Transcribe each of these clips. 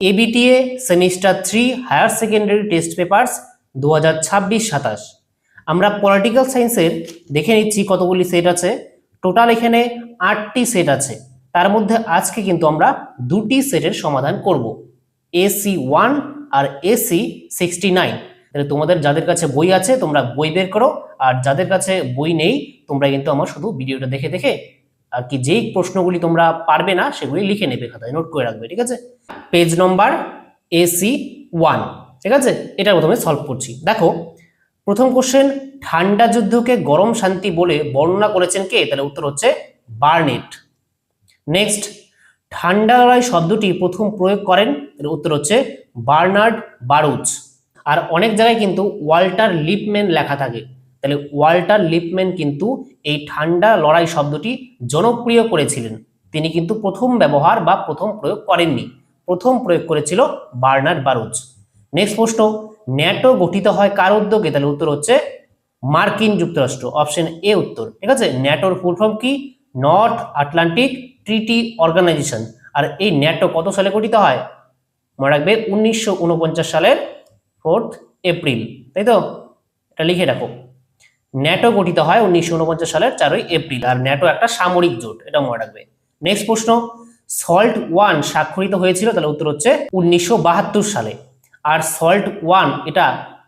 ABTA semester 3 higher secondary test papers 2026-27। আমরা political সায়েন্সের দেখে নিচ্ছি কতগুলি সেট আছে। টোটাল এখানে 8টি সেট আছে। তার মধ্যে আজকে কিন্তু আমরা দুটি সেটের সমাধান করব, AC1 আর AC69। তাহলে তোমাদের যাদের কাছে বই আছে তোমরা বই বের করো, আর যাদের কাছে বই নেই তোমরা কিন্তু আমার শুধু ভিডিওটা দেখে দেখে আর কি যেই প্রশ্নগুলি তোমরা পারবে না সেগুলি লিখে নেবে, খাতায় নোট করে রাখবে, ঠিক আছে। পেজ নম্বর AC1, ঠিক আছে। এটা প্রথমে সলভ করছি। দেখো প্রথম কোশ্চেন, ঠান্ডা যুদ্ধকে গরম শান্তি বলে বর্ণনা করেছেন কে? তাহলে উত্তর হচ্ছে বার্নেট। নেক্সট, ঠান্ডা লড়াই শব্দটি প্রথম প্রয়োগ করেন? তাহলে উত্তর হচ্ছে বার্নার্ড বারুচ। আর অনেক জায়গায় কিন্তু ওয়াল্টার লিপম্যান লেখা থাকে, তাহলে ওয়াল্টার লিপম্যান কিন্তু এই ঠান্ডা লড়াই শব্দটি জনপ্রিয় করেছিলেন। তিনি কিন্তু প্রথম ব্যবহার বা প্রথম প্রয়োগ করেননি, প্রথম প্রয়োগ করেছিল বার্নার্ড বারুচ। নেক্সট প্রশ্ন, ন্যাটো গঠিত হয় কার উদ্যোগে? তাহলে উত্তর হচ্ছে মার্কিন যুক্তরাষ্ট্র, অপশন এ উত্তর, ঠিক আছে। ন্যাটোর ফুল ফর্ম কি? North Atlantic treaty organization. আর এই ন্যাটো কত সালে গঠিত হয়? মনে রাখবে 1949 সালের 4 এপ্রিল, তাই তো? এটা লিখে রাখো, ন্যাটো গঠিত হয় 1949 সালের 4 এপ্রিল। আর ন্যাটো একটা সামরিক জোট, এটা মনে রাখবে। নেক্সট প্রশ্ন, সল্ট 1 স্বাক্ষরিত হয়েছিল? তাহলে উত্তর হচ্ছে 1972 সালে। আর সল্ট 1 এটা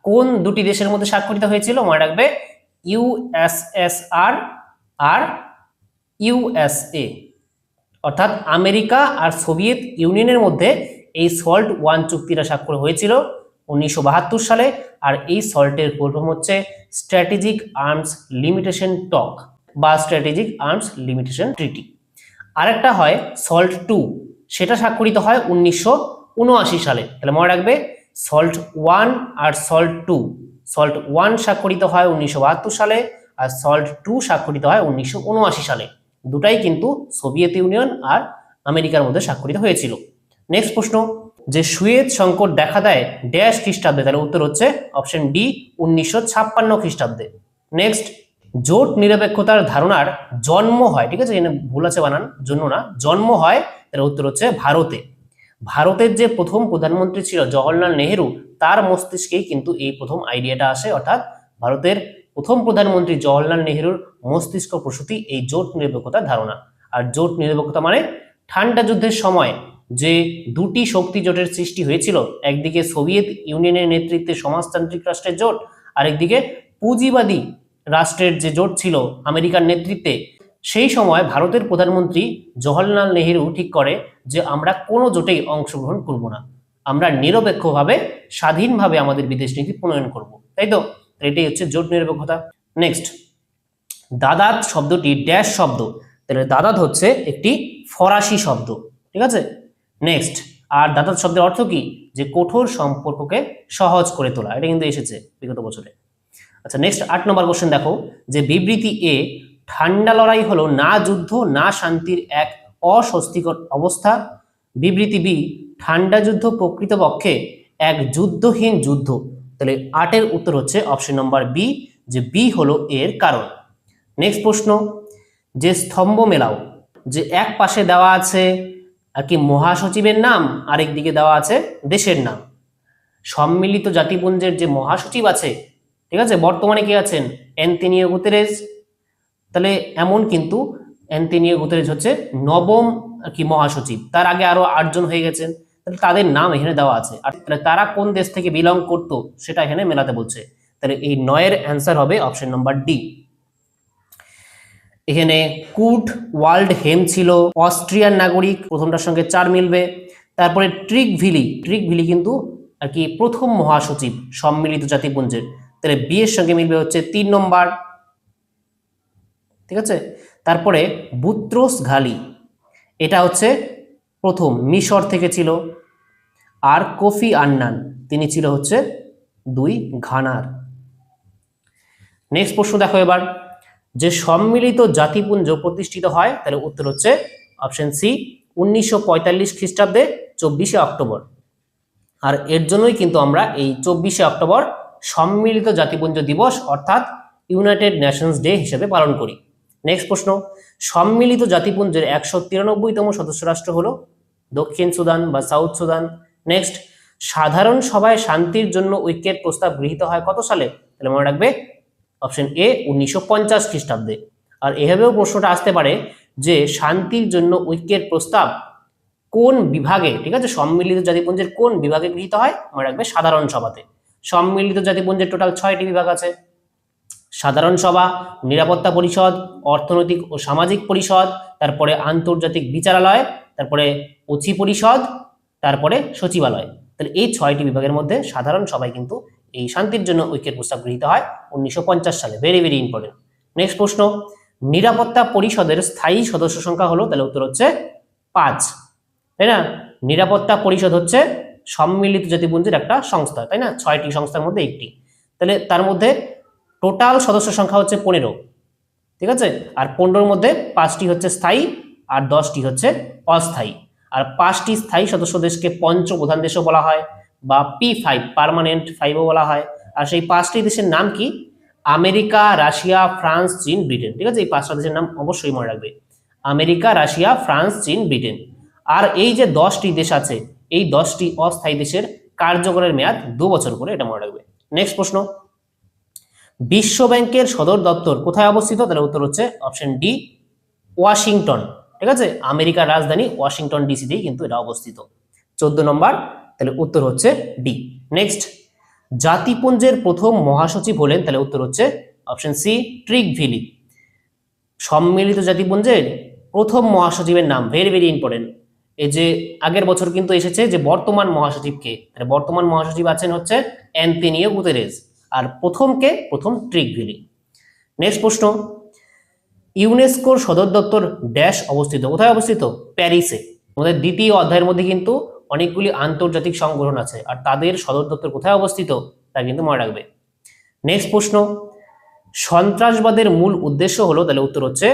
কোন দুটি দেশের মধ্যে স্বাক্ষরিত হয়েছিল? মনে রাখবে ইউএসএসআর আর ইউএসএ, অর্থাৎ আমেরিকা আর সোভিয়েত ইউনিয়নের মধ্যে এই সল্ট 1 চুক্তিটা স্বাক্ষর হয়েছিল 1972 সালে। আর এই সল্টের ফুল ফর্ম হচ্ছে স্ট্র্যাটেজিক আর্মস লিমিটেশন টক বা স্ট্র্যাটেজিক আর্মস লিমিটেশন ট্রিটি। আরেকটা হয় সল্ট 2, সেটা স্বাক্ষরিত হয় 1979 সালে। তাহলে মনে রাখবে সল্ট 1 আর সল্ট 2। সল্ট 1 স্বাক্ষরিত হয় 1972 সালে আর সল্ট 2 স্বাক্ষরিত হয় 1979 সালে। দুটাই কিন্তু সোভিয়েত ইউনিয়ন আর আমেরিকার মধ্যে স্বাক্ষরিত হয়েছিল। নেক্সট প্রশ্ন, যে সুয়েজ সংকট দেখা দেয় ড্যাশ খ্রিস্টাব্দে? তাহলে উত্তর হচ্ছে অপশন ডি 1956 খ্রিস্টাব্দে। নেক্সট, জোট নিরপেক্ষতার ধারণার জন্ম হয়, ঠিক আছে, এখানে ভুল আছে বানান, জন্য না, জন্ম হয়। তাহলে উত্তর হচ্ছে ভারতে। ভারতের যে প্রথম প্রধানমন্ত্রী ছিল জওহরলাল নেহেরু, তার মস্তিষ্কেই কিন্তু এই প্রথম আইডিয়াটা আসে, অর্থাৎ ভারতের প্রথম প্রধানমন্ত্রী জওহরলাল নেহেরুর মস্তিষ্ক প্রসূতি এই জোট নিরপেক্ষতার ধারণা। আর জোট নিরপেক্ষতা মানে ঠান্ডা যুদ্ধের সময় যে দুটি শক্তি জোটের সৃষ্টি হয়েছিল, একদিকে সোভিয়েত ইউনিয়নের নেতৃত্বে সমাজতান্ত্রিক রাষ্ট্রের জোট, আরেকদিকে পুঁজিবাদী রাষ্ট্রের যে জোট ছিল আমেরিকার নেতৃত্বে। সেই সময় ভারতের প্রধানমন্ত্রী জওহরলাল নেহেরু ঠিক করে যে আমরা কোনো জোটেই অংশগ্রহণ করব না, আমরা নিরপেক্ষভাবে স্বাধীনভাবে আমাদের বিদেশ নীতি প্রণয়ন করব, তাই তো? এটাই হচ্ছে জোট নিরপেক্ষতা। নেক্সট, দাদাত শব্দটি ড্যাশ শব্দ? তাহলে দাদাত হচ্ছে একটি ফরাসি শব্দ, ঠিক আছে। নেক্সট, আর দাদাত শব্দের অর্থ কি? যে কঠোর সম্পর্ককে সহজ করে তোলা, এটা কিন্তু এসেছে বিগত বছরে। আচ্ছা, নেক্সট 8 নম্বর কোশ্চেন দেখো, যে বিবৃতি এ, ঠান্ডা লড়াই হলো না যুদ্ধ না শান্তির এক অস্বস্তিকর অবস্থা। বিবৃতি বি, ঠান্ডা যুদ্ধ প্রকৃতপক্ষে এক যুদ্ধহীন যুদ্ধ। তাহলে 8-এর উত্তর হচ্ছে অপশন নম্বর বি, যে বি হলো এর কারণ। নেক্সট প্রশ্ন, যে স্তম্ভ মেলাও, যে এক পাশে দেওয়া আছে আর কি মহাসচিবের নাম, আরেক দিকে দেওয়া আছে দেশের নাম। সম্মিলিত জাতিপুঞ্জের যে মহাসচিব আছে, ঠিক আছে, বর্তমানে কে আছেন? Antonio Guterres. তাহলে এমন কিন্তু অ্যান্তোনিও গুতেরেস হচ্ছে নবম কি মহাসচিব, তার আগে আরো 8 জন হয়ে গেছেন, তাহলে তাদের নাম এখানে দেওয়া আছে। আর তারা কোন দেশ থেকে বিলং করতো সেটা এখানে মেলাতে বলছে। তাহলে এই 9-এর অ্যান্সার হবে অপশন নম্বর ডি। এখানে কুট ওয়ার্ল্ড হেম ছিল অস্ট্রিয়ার নাগরিক, প্রথমটার সঙ্গে 4 মিলবে। তারপরে ট্রিকভিলি কিন্তু আর কি প্রথম মহাসচিব সম্মিলিত জাতিপুঞ্জের, তাহলে বি এর সঙ্গে মিলবে হচ্ছে 3 নম্বর, ঠিক আছে। তারপরে বুত্রোস ঘালি, এটা হচ্ছে প্রথম মিশর থেকে ছিল। আর কোফি আন্নান, তিনি ছিল হচ্ছে 2 ঘানার। নেক্সট প্রশ্ন দেখো এবার, যে সম্মিলিত জাতিপুঞ্জ প্রতিষ্ঠিত হয়? তাহলে উত্তর হচ্ছে অপশন সি 1945 খ্রিস্টাব্দে 24শে অক্টোবর। আর এর জন্যই কিন্তু আমরা এই 24শে অক্টোবর সম্মিলিত জাতিপুঞ্জ দিবস অর্থাৎ ইউনাইটেড নেশনস ডে হিসেবে পালন করি। নেক্সট প্রশ্ন, সম্মিলিত জাতিপুঞ্জের 193তম সদস্য রাষ্ট্র হলো দক্ষিণ সুদান বা সাউথ সুদান। নেক্সট, সাধারণ সভায় শান্তির জন্য ঐক্যের প্রস্তাব গৃহীত হয় কত সালে? তাহলে মনে রাখবে অপশন এ 1950 খ্রিস্টাব্দে। আর এভাবেও প্রশ্নটা আসতে পারে যে শান্তির জন্য ঐক্যের প্রস্তাব কোন বিভাগে, ঠিক আছে, সম্মিলিত জাতিপুঞ্জের কোন বিভাগে গৃহীত হয়? মনে রাখবে সাধারণ সভাতে। সম্মিলিত জাতিপুঞ্জের টোটাল 6টি বিভাগ আছে: সাধারণ সভা, নিরাপত্তা পরিষদ, অর্থনৈতিক ও সামাজিক পরিষদ, তারপরে আন্তর্জাতিক বিচারালয়, তারপরে অচি পরিষদ, তারপরে সচিবালয়। তাহলে এই 6টি বিভাগের মধ্যে সাধারণ সভায় কিন্তু এই শান্তির জন্য ঐক্যের প্রস্তাব গৃহীত হয় 1950 সালে। Very very important. নেক্সট প্রশ্ন, নিরাপত্তা পরিষদের স্থায়ী সদস্য সংখ্যা হলো? তাহলে উত্তর হচ্ছে 5, তাই না? নিরাপত্তা পরিষদ হচ্ছে সম্মিলিত জাতিপুঞ্জের একটা সংস্থা, তাই না? 6টি সংস্থার মধ্যে একটি। তাহলে তার মধ্যে টোটাল সদস্য সংখ্যা হচ্ছে 15, ঠিক আছে? আর 15-র মধ্যে 5টি হচ্ছে স্থায়ী আর 10টি হচ্ছে অস্থায়ী। আর 5টি স্থায়ী সদস্য দেশকে পঞ্চ প্রধান দেশও বলা হয়, বা P5 পার্মানেন্ট 5ও বলা হয়। আর সেই 5টি দেশের নাম কি? আমেরিকা, রাশিয়া, ফ্রান্স, চীন, ব্রিটেন। ঠিক আছে, এই 5টা দেশের নাম অবশ্যই মনে রাখবে: আমেরিকা, রাশিয়া, ফ্রান্স, চীন, ব্রিটেন। আর এই যে 10টি দেশ আছে, এই 10টি অস্থায়ী দেশের কার্যকরের মেয়াদ 2 বছর করে, এটা মনে রাখবে। নেক্সট প্রশ্ন, বিশ্ব ব্যাংকের সদর দপ্তর কোথায় অবস্থিত? তাহলে উত্তর হচ্ছে অপশন ডি, ওয়াশিংটন। ঠিক আছে, আমেরিকার রাজধানী ওয়াশিংটন ডিসিতেই কিন্তু এটা অবস্থিত। 14 নম্বর, তাহলে উত্তর হচ্ছে ডি। নেক্সট, জাতিপুঞ্জের প্রথম মহাসচিব হলেন? তাহলে উত্তর হচ্ছে অপশন সি, ট্রিগভিলি। সম্মিলিত জাতিপুঞ্জের প্রথম মহাসচিবের নাম ভেরি ভেরি ইম্পর্টেন্ট। এই যে আগের বছর কিন্তু এসেছে যে বর্তমান মহাসচিবকে, বর্তমান মহাসচিব আছেন হচ্ছে অ্যান্তোনিও গুতেরেস, আর প্রথম ট্রিগভিলি। নেক্সট প্রশ্ন, ইউনেস্কোর সদর দপ্তর ড্যাশ অবস্থিত? কোথায় অবস্থিত? প্যারিসে। আমাদের দ্বিতীয় অধ্যায়ের মধ্যে কিন্তু অনেকগুলি আন্তর্জাতিক সংগঠন আছে, আর তাদের সদর দপ্তর কোথায় অবস্থিত তা কিন্তু মনে রাখবে। নেক্সট প্রশ্ন, সন্ত্রাসবাদের মূল উদ্দেশ্য হলো? তাহলে উত্তর হচ্ছে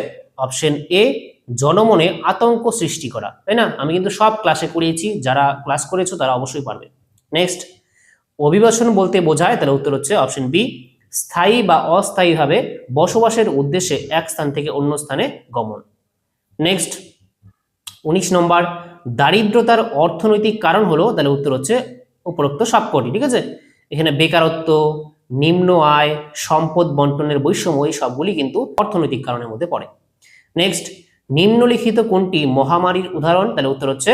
অপশন এ, জনমনে আতঙ্ক সৃষ্টি করা, তাই না? আমি কিন্তু সব ক্লাসে করিয়েছি, যারা ক্লাস করেছো তারা অবশ্যই পারবে। নেক্সট, অভিবাসন বলতে বোঝায়? তাহলে উত্তর হচ্ছে অপশন বি, স্থায়ী বা অস্থায়ীভাবে বসবাসের উদ্দেশ্যে এক স্থান থেকে অন্য স্থানে গমন। নেক্সট 19 নম্বর, দারিদ্রতার অর্থনৈতিক কারণ হলো? তাহলে উত্তর হচ্ছে উপরোক্ত সবকটি। ঠিক আছে, এখানে বেকারত্ব, নিম্ন আয়, সম্পদ বন্টনের বৈষম্য, এই সবগুলি কিন্তু অর্থনৈতিক কারণের মধ্যে পড়ে। নেক্সট, নিম্নলিখিত কোনটি মহামারীর উদাহরণ? তাহলে উত্তর হচ্ছে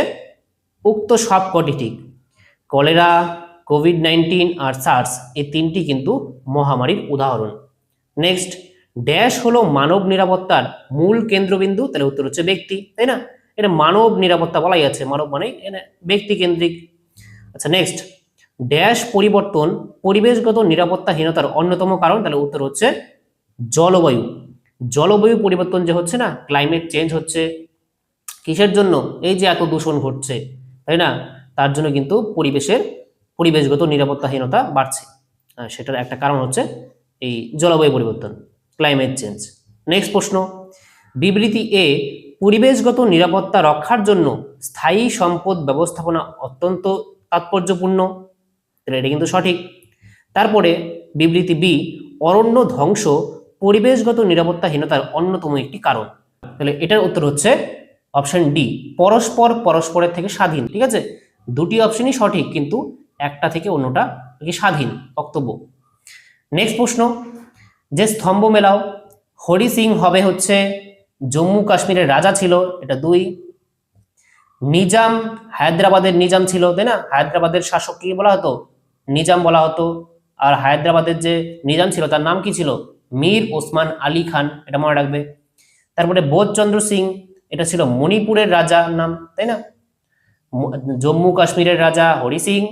উক্ত সবকটি ঠিক। কলেরা, কোভিড-19 আর সার্স, এই 3টি কিন্তু মহামারীর উদাহরণ। নেক্সট, ড্যাশ হলো মানব নিরাপত্তার মূল কেন্দ্রবিন্দু? তাহলে উত্তর হচ্ছে ব্যক্তি, তাই না? এটা মানব নিরাপত্তা বলাই আছে, মানব মানে ব্যক্তি কেন্দ্রিক। আচ্ছা, নেক্সট, ড্যাশ পরিবর্তন পরিবেশগত নিরাপত্তাহীনতার অন্যতম কারণ? তাহলে উত্তর হচ্ছে জলবায়ু। জলবায়ু পরিবর্তন যে হচ্ছে না, ক্লাইমেট চেঞ্জ হচ্ছে, কিসের জন্য? এই যে এত দূষণ ঘটছে, তাই না? তার জন্য কিন্তু পরিবেশগত নিরাপত্তাহীনতা বাড়ছে। সেটার একটা কারণ হচ্ছে এই জলবায়ু পরিবর্তন, ক্লাইমেট চেঞ্জ। নেক্সট প্রশ্ন, বিবৃতি এ, পরিবেশগত নিরাপত্তা রক্ষার জন্য স্থায়ী সম্পদ ব্যবস্থাপনা অত্যন্ত তাৎপর্যপূর্ণ। এটা কিন্তু সঠিক। তারপরে বিবৃতি বি, অরণ্য ধ্বংস পরিবেশগত নিরাপত্তাহীনতার অন্যতম একটি কারণ। তাহলে এটার উত্তর হচ্ছে অপশন ডি, পরস্পরের থেকে স্বাধীন। ঠিক আছে, দুটি অপশনই সঠিক, কিন্তু একটা থেকে অন্যটা স্বাধীন বক্তব্য। নেক্সট প্রশ্ন, যে স্তম্ভ মেলাও, হরি সিং হবে হচ্ছে জম্মু কাশ্মীরের রাজা ছিল, এটা 2। নিজাম হায়দ্রাবাদের নিজাম ছিল, তাই না? হায়দ্রাবাদের শাসক কি বলা হতো? নিজাম বলা হতো। আর হায়দ্রাবাদের যে নিজাম ছিল তার নাম কি ছিল? মীর ওসমান আলী খান, এটা মনে রাখবে। তারপরে বোধচন্দ্র সিং, এটা ছিল মণিপুরের রাজার নাম, তাই না? জম্মু কাশ্মীরের রাজা হরি সিং,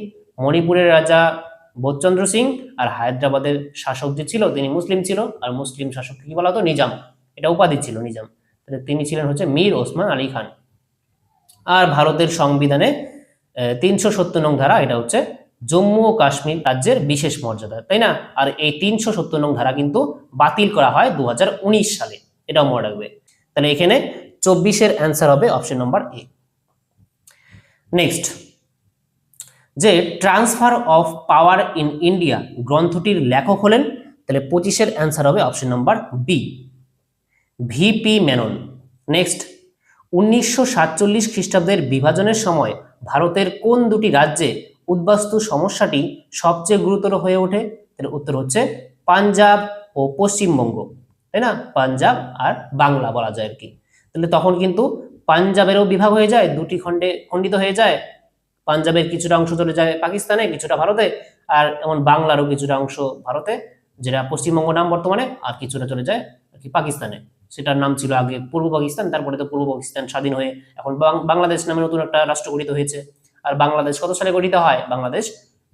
মণিপুরের রাজা বোধচন্দ্র সিং, আর হায়দ্রাবাদের শাসক যে ছিল তিনি মুসলিম ছিল, আর মুসলিম শাসক কি বলা হতো? নিজাম, এটা উপাধি ছিল নিজাম। তিনি ছিলেন হচ্ছে মীর ওসমান আলী খান। আর ভারতের সংবিধানে 370 নং ধারা, এটা হচ্ছে জম্মু ও কাশ্মীর রাজ্যের বিশেষ মর্যাদা, তাই না? আর এই 370 নং ধারা কিন্তু বাতিল করা হয় 2019 সালে, এটাও মনে রাখবে। তাহলে এখানে 24-এর অ্যান্সার হবে অপশন নম্বর এ। নেক্সট, যে transfer of power in India গ্রন্থটির লেখক হলেন? তাহলে 25-এর অ্যান্সার হবে option number B, VP Menon. Next, 1947 খ্রিস্টাব্দের বিভাজনের সময় ভারতের কোন দুটি রাজ্যে উদ্বাস্তু সমস্যাটি সবচেয়ে গুরুতর হয়ে ওঠে? এর উত্তর হচ্ছে পাঞ্জাব ও পশ্চিমবঙ্গ, তাই না? পাঞ্জাব আর বাংলা বলা যায় আর কি। তাহলে তখন কিন্তু পাঞ্জাবেরও বিভাগ হয়ে যায়, দুটি খণ্ডে খণ্ডিত হয়ে যায়। পাঞ্জাবের কিছুটা অংশ চলে যায় পাকিস্তানে, কিছুটা ভারতে, আর এমন বাংলারও কিছুটা অংশ ভারতে, যেটা পশ্চিমবঙ্গ নাম বর্তমানে, আর কিছুটা চলে যায় আর কি পাকিস্তানে। সেটার নাম ছিল আগে পূর্ব পাকিস্তান, তারপরে তো পূর্ব পাকিস্তান স্বাধীন হয়ে এখন বাংলাদেশ নামে নতুন একটা রাষ্ট্র গঠিত হয়েছে। আর বাংলাদেশ কত সালে গঠিত হয়? বাংলাদেশ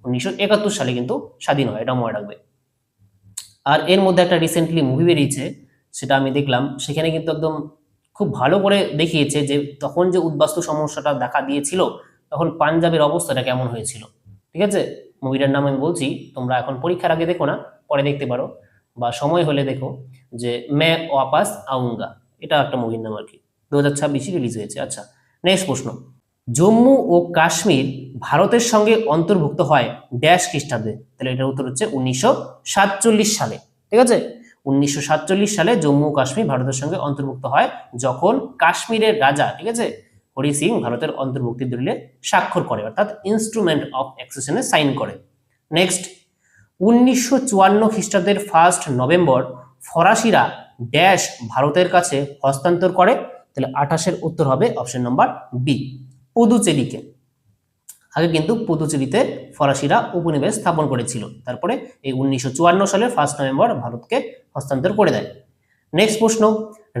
1971 সালে কিন্তু স্বাধীন হয়, এটা মনে রাখবে। আর এর মধ্যে একটা রিসেন্টলি মুভি বেরিয়েছে, সেটা আমি দেখলাম, সেখানে কিন্তু একদম খুব ভালো করে দেখিয়েছে যে তখন যে উদ্বাস্তু সমস্যাটা দেখা দিয়েছিল তখন পাঞ্জাবের অবস্থাটা কেমন হয়েছিল। ঠিক আছে, মুভিটার নাম আমি বলছি, তোমরা এখন পরীক্ষার আগে দেখো না, পরে দেখতে পারো, বা সময় হলে দেখো, যে মে ওয়াপাস আউঙ্গা, এটা একটা মুভির নাম আর কি, 2026 রিলিজ হয়েছে। আচ্ছা, নেক্সট প্রশ্ন, জম্মু ও কাশ্মীর ভারতের সঙ্গে অন্তর্ভুক্ত হয় ড্যাশ খ্রিস্টাব্দে? তাহলে এটার উত্তর হচ্ছে 1947 সালে। ঠিক আছে, 1947 সালে জম্মু ও কাশ্মীর ভারতের সঙ্গে অন্তর্ভুক্ত হয়, যখন কাশ্মীরের রাজা, ঠিক আছে, হরি সিং ভারতের অন্তর্ভুক্তির দলিলে স্বাক্ষর করে, অর্থাৎ ইনস্ট্রুমেন্ট অফ অ্যাক্সেশনে সাইন করে। নেক্সট, 1954 খ্রিস্টাব্দের 1 নভেম্বর ফরাসিরা ড্যাশ ভারতের কাছে হস্তান্তর করে? তাহলে 28-এর উত্তর হবে অপশন নাম্বার বি, পুদুচেরিকে। আগে কিন্তু পুদুচেরিতে ফরাসিরা উপনিবেশ স্থাপন করেছিল, তারপরে এই 1954 সালের 1 নভেম্বর ভারতকে হস্তান্তর করে দেয়। নেক্সট প্রশ্ন,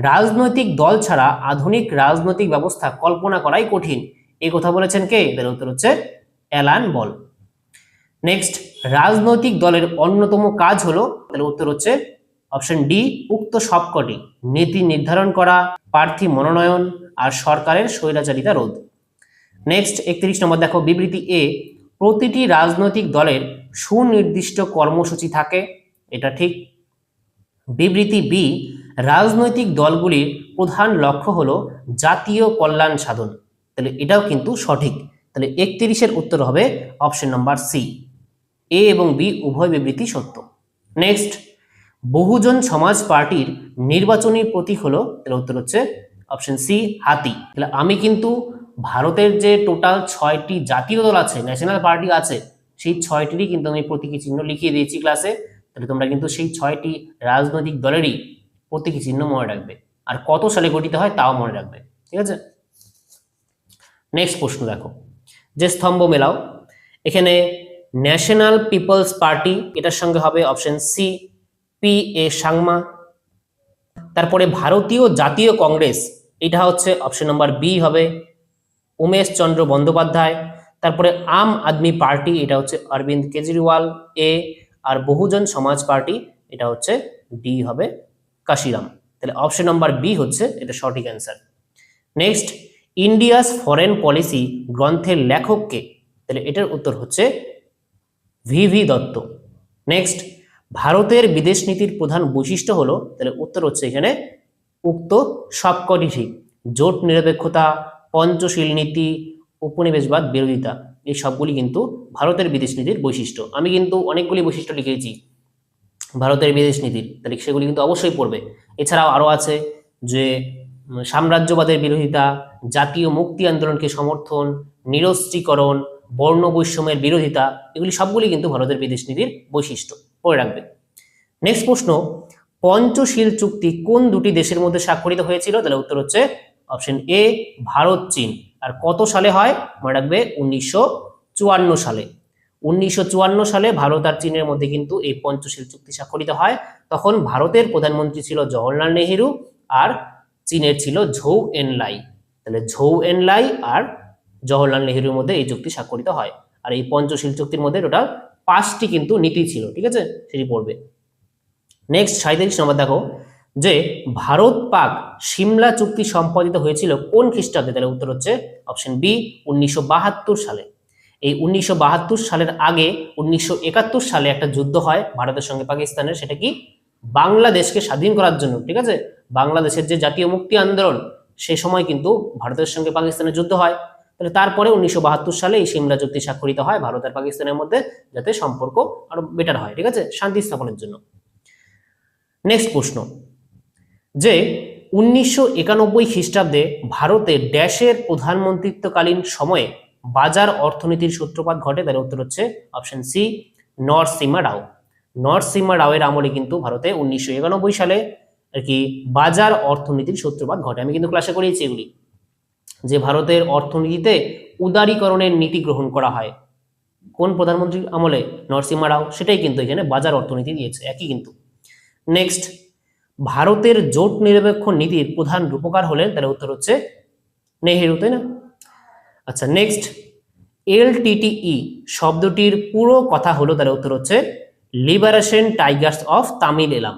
রাজনৈতিক দল ছাড়া আধুনিক রাজনৈতিক ব্যবস্থা কল্পনা করাই কঠিন, এই কথা বলেছেন কে? এর উত্তর হচ্ছে অ্যালান বল। নেক্সট, রাজনৈতিক দলের অন্যতম কাজ হলো? তাহলে উত্তর হচ্ছে অপশন ডি, উক্ত সবকটি: নীতি নির্ধারণ করা, প্রার্থী মনোনয়ন, আর সরকারের স্বৈরাচারিতা রোধ। নেক্সট 31 নম্বর দেখো, বিবৃতি এ, প্রতিটি রাজনৈতিক দলের সুনির্দিষ্ট কর্মসূচি থাকে, এটা ঠিক। বিবৃতি বি, রাজনৈতিক দলগুলির প্রধান লক্ষ্য হলো জাতীয় কল্যাণ সাধন, তাহলে এটাও কিন্তু সঠিক। তাহলে 31-এর উত্তর হবে অপশন নাম্বার সি, এ এবং বি উভয় বিবৃতি সত্য। নেক্সট, বহুজন সমাজ পার্টির নির্বাচনী প্রতীক হলো? তাহলে উত্তর হচ্ছে অপশন সি, হাতি। তাহলে আমি কিন্তু ভারতের যে টোটাল 6টি জাতীয় দল আছে, ন্যাশনাল পার্টি আছে, সেই 6টিরই কিন্তু আমি প্রতীকী চিহ্ন লিখিয়ে দিয়েছি ক্লাসে। তাহলে তোমরা কিন্তু সেই 6টি রাজনৈতিক দলেরই প্রতীকী চিহ্ন মনে রাখবে, আর কত সালে গঠিত হয় তাও মনে রাখবে। ঠিক আছে, নেক্সট প্রশ্ন দেখো, যে স্তম্ভ মেলাও, এখানে ন্যাশনাল পিপলস পার্টি, এটার সঙ্গে হবে option C, P A Sangma. তারপরে ভারতীয় জাতীয় কংগ্রেস, এটা হচ্ছে অপশন নাম্বার বি হবে, উমেশ চন্দ্র বন্দ্যোপাধ্যায়। তারপরে আম আদমি পার্টি, এটা হচ্ছে অরবিন্দ কেজরিওয়াল, এ। আর বহুজন সমাজ পার্টি, এটা হচ্ছে ডি হবে, কাশিরাম। তাহলে অপশন নাম্বার বি হচ্ছে এটা সঠিক answer. Next, India's foreign policy গ্রন্থের লেখক কে? তাহলে এটার উত্তর হচ্ছে ভি দত্ত। নেক্সট, ভারতের বিদেশ নীতির প্রধান বৈশিষ্ট্য হলো? তাহলে উত্তর হচ্ছে এখানে উক্ত সবকটি ঠিক: জোট নিরপেক্ষতা, পঞ্চশীল নীতি, উপনিবেশবাদ বিরোধিতা, এই সবগুলি কিন্তু ভারতের বিদেশ নীতির বৈশিষ্ট্য। আমি কিন্তু অনেকগুলি বৈশিষ্ট্য লিখেছি ভারতের বিদেশ নীতির, তাহলে সেগুলি কিন্তু অবশ্যই পড়বে। এছাড়াও আরো আছে যে সাম্রাজ্যবাদের বিরোধিতা, জাতীয় মুক্তি আন্দোলনকে সমর্থন, নিরস্ত্রীকরণ, বর্ণ বৈষম্যের বিরোধিতা, এগুলি সবগুলি কিন্তু ভারতের বিদেশ নীতির বৈশিষ্ট্য, পড়ে রাখবে। নেক্সট প্রশ্ন, পঞ্চশীল চুক্তি কোন দুটি দেশের মধ্যে স্বাক্ষরিত হয়েছিল? তাহলে উত্তর হচ্ছে অপশন এ, ভারত চীন। আর কত সালে হয়? মনে রাখবে 1954 সালে। 1954 সালে ভারত আর চীনের মধ্যে কিন্তু এই পঞ্চশীল চুক্তি স্বাক্ষরিত হয়। তখন ভারতের প্রধানমন্ত্রী ছিল জওহরলাল নেহেরু, আর চীনের ছিল ঝৌ এনলাই। তাহলে ঝৌ এনলাই আর জওহরলাল নেহেরুর মধ্যে এই চুক্তি স্বাক্ষরিত হয়। আর এই পঞ্চশীল চুক্তির মধ্যে টোটাল 5টি কিন্তু নীতি ছিল, ঠিক আছে, সেটি পড়বে। নেক্সট 37 নম্বর দেখো, যে ভারত পাক সিমলা চুক্তি সম্পাদিত হয়েছিল কোন খ্রিস্টাব্দে? তাহলে উত্তর হচ্ছে অপশন বি, 1972 সালে। এই 1972 সালের আগে 1971 সালে একটা যুদ্ধ হয় ভারতের সঙ্গে পাকিস্তানের, সেটা কি? বাংলাদেশকে স্বাধীন করার জন্য, ঠিক আছে, বাংলাদেশের যে জাতীয় মুক্তি আন্দোলন, সে সময় কিন্তু ভারতের সঙ্গে পাকিস্তানের যুদ্ধ হয়। তাহলে তারপরে 1972 সালে এই সিমলা চুক্তি স্বাক্ষরিত হয় ভারত আর পাকিস্তানের মধ্যে, যাতে সম্পর্ক আরো বেটার হয়, ঠিক আছে, শান্তি স্থাপনের জন্য। নেক্সট প্রশ্ন, যে 1991 খ্রিস্টাব্দে ভারতে ড্যাশের প্রধানমন্ত্রিত্বকালীন সময়ে বাজার অর্থনীতির সূত্রপাত ঘটে? তাহলে উত্তর হচ্ছে অপশন সি, নরসিমহা রাও। নরসিমহা রাওয়ের আমলে কিন্তু ভারতে 1991 সালে আর কি বাজার অর্থনীতির সূত্রপাত ঘটে। আমি কিন্তু ক্লাসে করিয়েছি এগুলি, যে ভারতের অর্থনীতিতে উদারীকরণের নীতি গ্রহণ করা হয় কোন প্রধানমন্ত্রীর আমলে? নরসিমহা রাও। সেটাই কিন্তু এখানে বাজার অর্থনীতি দিয়েছে, একই কিন্তু। নেক্সট, ভারতের জোট নিরপেক্ষ নীতির প্রধান রূপকার হলেন? তাহলে উত্তর হচ্ছে নেহেরু, তাই না? আচ্ছা, নেক্সট, এলটিটিই শব্দটির পুরো কথা হলো? তাহলে উত্তর হচ্ছে লিবারেশন টাইগার্স অফ তামিল এলাম।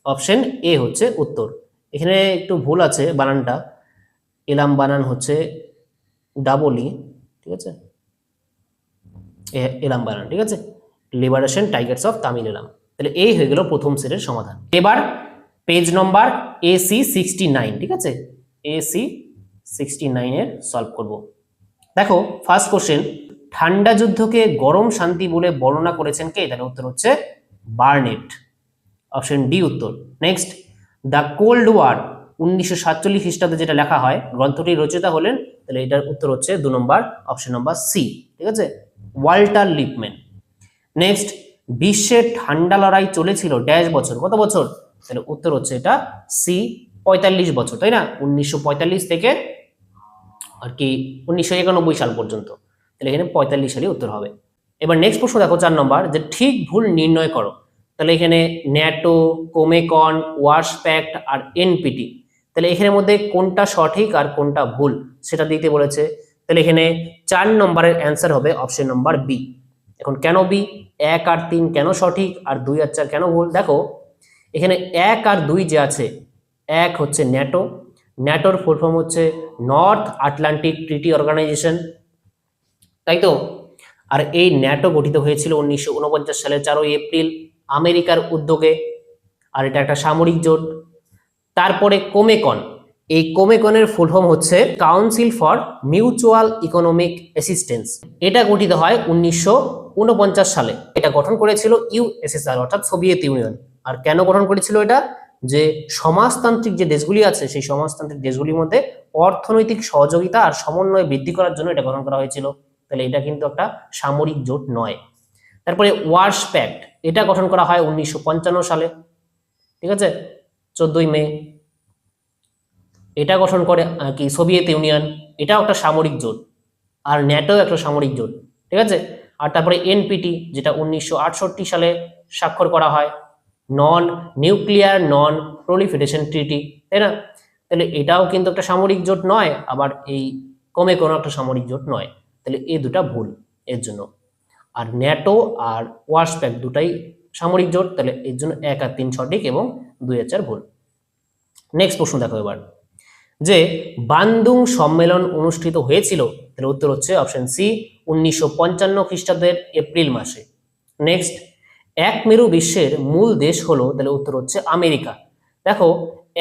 অপশন এ হচ্ছে উত্তর। এখানে একটু ভুল আছে বানানটা, এলাম বানান হচ্ছে ডাবল ই, ঠিক আছে, এলাম বানান, ঠিক আছে, লিবারেশন টাইগার্স অফ তামিল এলাম। তাহলে এই হয়ে গেল প্রথম সেটের সমাধান। এবার পেজ নম্বর AC69, ঠিক আছে, AC69 এর সলভ করব। দেখো ফার্স্ট কোশ্চেন, ঠান্ডা যুদ্ধকে গরম শান্তি বলে বর্ণনা করেছেন কে? তাহলে উত্তর হচ্ছে বার্নেট। অপশন ডি উত্তর। নেক্সট, দ্য কোল্ড ওয়ার 1947 খ্রিস্টাব্দে যেটা লেখা হয়, গ্রন্থটির রচয়িতা হলেন? তাহলে এটার উত্তর হচ্ছে 2 নম্বর, অপশন নম্বর সি, ঠিক আছে, ওয়াল্টার লিপম্যান। নেক্সট, বিশ্বের ঠান্ডা লড়াই চলেছিল ড্যাশ বছর, কত বছর? তাহলে উত্তর হচ্ছে এটা সি, 45 বছর, তাই না, 1945 থেকে আর কি 1991 সাল পর্যন্ত। তাহলে এখানে 45 সালই উত্তর হবে। এবার নেক্সট প্রশ্ন দেখো 4 নম্বর, যে ঠিক ভুল নির্ণয় করো। তাহলে এখানে ন্যাটো, কোমেকন, ওয়ার্স প্যাক্ট আর এনপিটি, তাহলে এখানের মধ্যে কোনটা সঠিক আর কোনটা ভুল সেটা দিতে বলেছে। তাহলে এখানে 4 নম্বরের অ্যান্সার হবে অপশন নম্বর বি। এখন কেন বি? 1 আর 3 কেন সঠিক আর 2 আর 4 কেন ভুল? দেখো এখানে 1 আর 2 যে আছে, 1 হচ্ছে ন্যাটো, ন্যাটোর ফুল ফর্ম হচ্ছে নর্থ আটলান্টিক ট্রিটি অর্গানাইজেশন, তাই তো। আর এই ন্যাটো গঠিত হয়েছিল 1949 সালের 4 এপ্রিল আমেরিকার উদ্যোগে, আর এটা একটা সামরিক জোট। তারপরে কোমেকন, এই কোমেকনের ফুল ফর্ম হচ্ছে council for mutual economic assistance, এটা গঠিত হয় 1949 সালে। এটা গঠন করেছিল ইউএসএসআর অর্থাৎ সোভিয়েত ইউনিয়ন। আর কেন গঠন করেছিল এটা? যে সমাজতান্ত্রিক যে দেশগুলি আছে সেই সমাজতান্ত্রিক দেশগুলির মধ্যে অর্থনৈতিক সহযোগিতা আর সমন্বয় বৃদ্ধি করার জন্য এটা গঠন করা হয়েছিল। তাহলে এটা কিন্তু একটা সামরিক জোট নয়। তারপরে ওয়ার্স প্যাক্ট, এটা গঠন করা হয় 1955 সালে, ঠিক আছে, 14 মে। এটা গঠন করে কি সোভিয়েত ইউনিয়ন, এটাও একটা সামরিক জোট, আর ন্যাটো একটা সামরিক জোট, ঠিক আছে। আর তারপরে এনপিটি, যেটা 1968 সালে স্বাক্ষর করা হয়, নন নিউক্লিয়ার নন প্রলিফারেশন ট্রিটি, তাই না। তাহলে এটাও কিন্তু একটা সামরিক জোট নয়, আবার এই কোমেকন একটা সামরিক জোট নয়। তাহলে এই দুটা ভুল এর জন্য। আর ন্যাটো আর ওয়ার্স প্যাক্ট দুটাই সামরিক জোট, তাহলে এর জন্য 1 আর 3 সঠিক এবং 2 আর 4 ভুল। নেক্সট প্রশ্ন দেখো এবার, যে বান্দুং সম্মেলন অনুষ্ঠিত হয়েছিল? তাহলে উত্তর হচ্ছে অপশন সি, 1955 খ্রিস্টাব্দের এপ্রিল মাসে। নেক্সট, এক মেরু বিশ্বের মূল দেশ হলো? তাহলে উত্তর হচ্ছে আমেরিকা। দেখো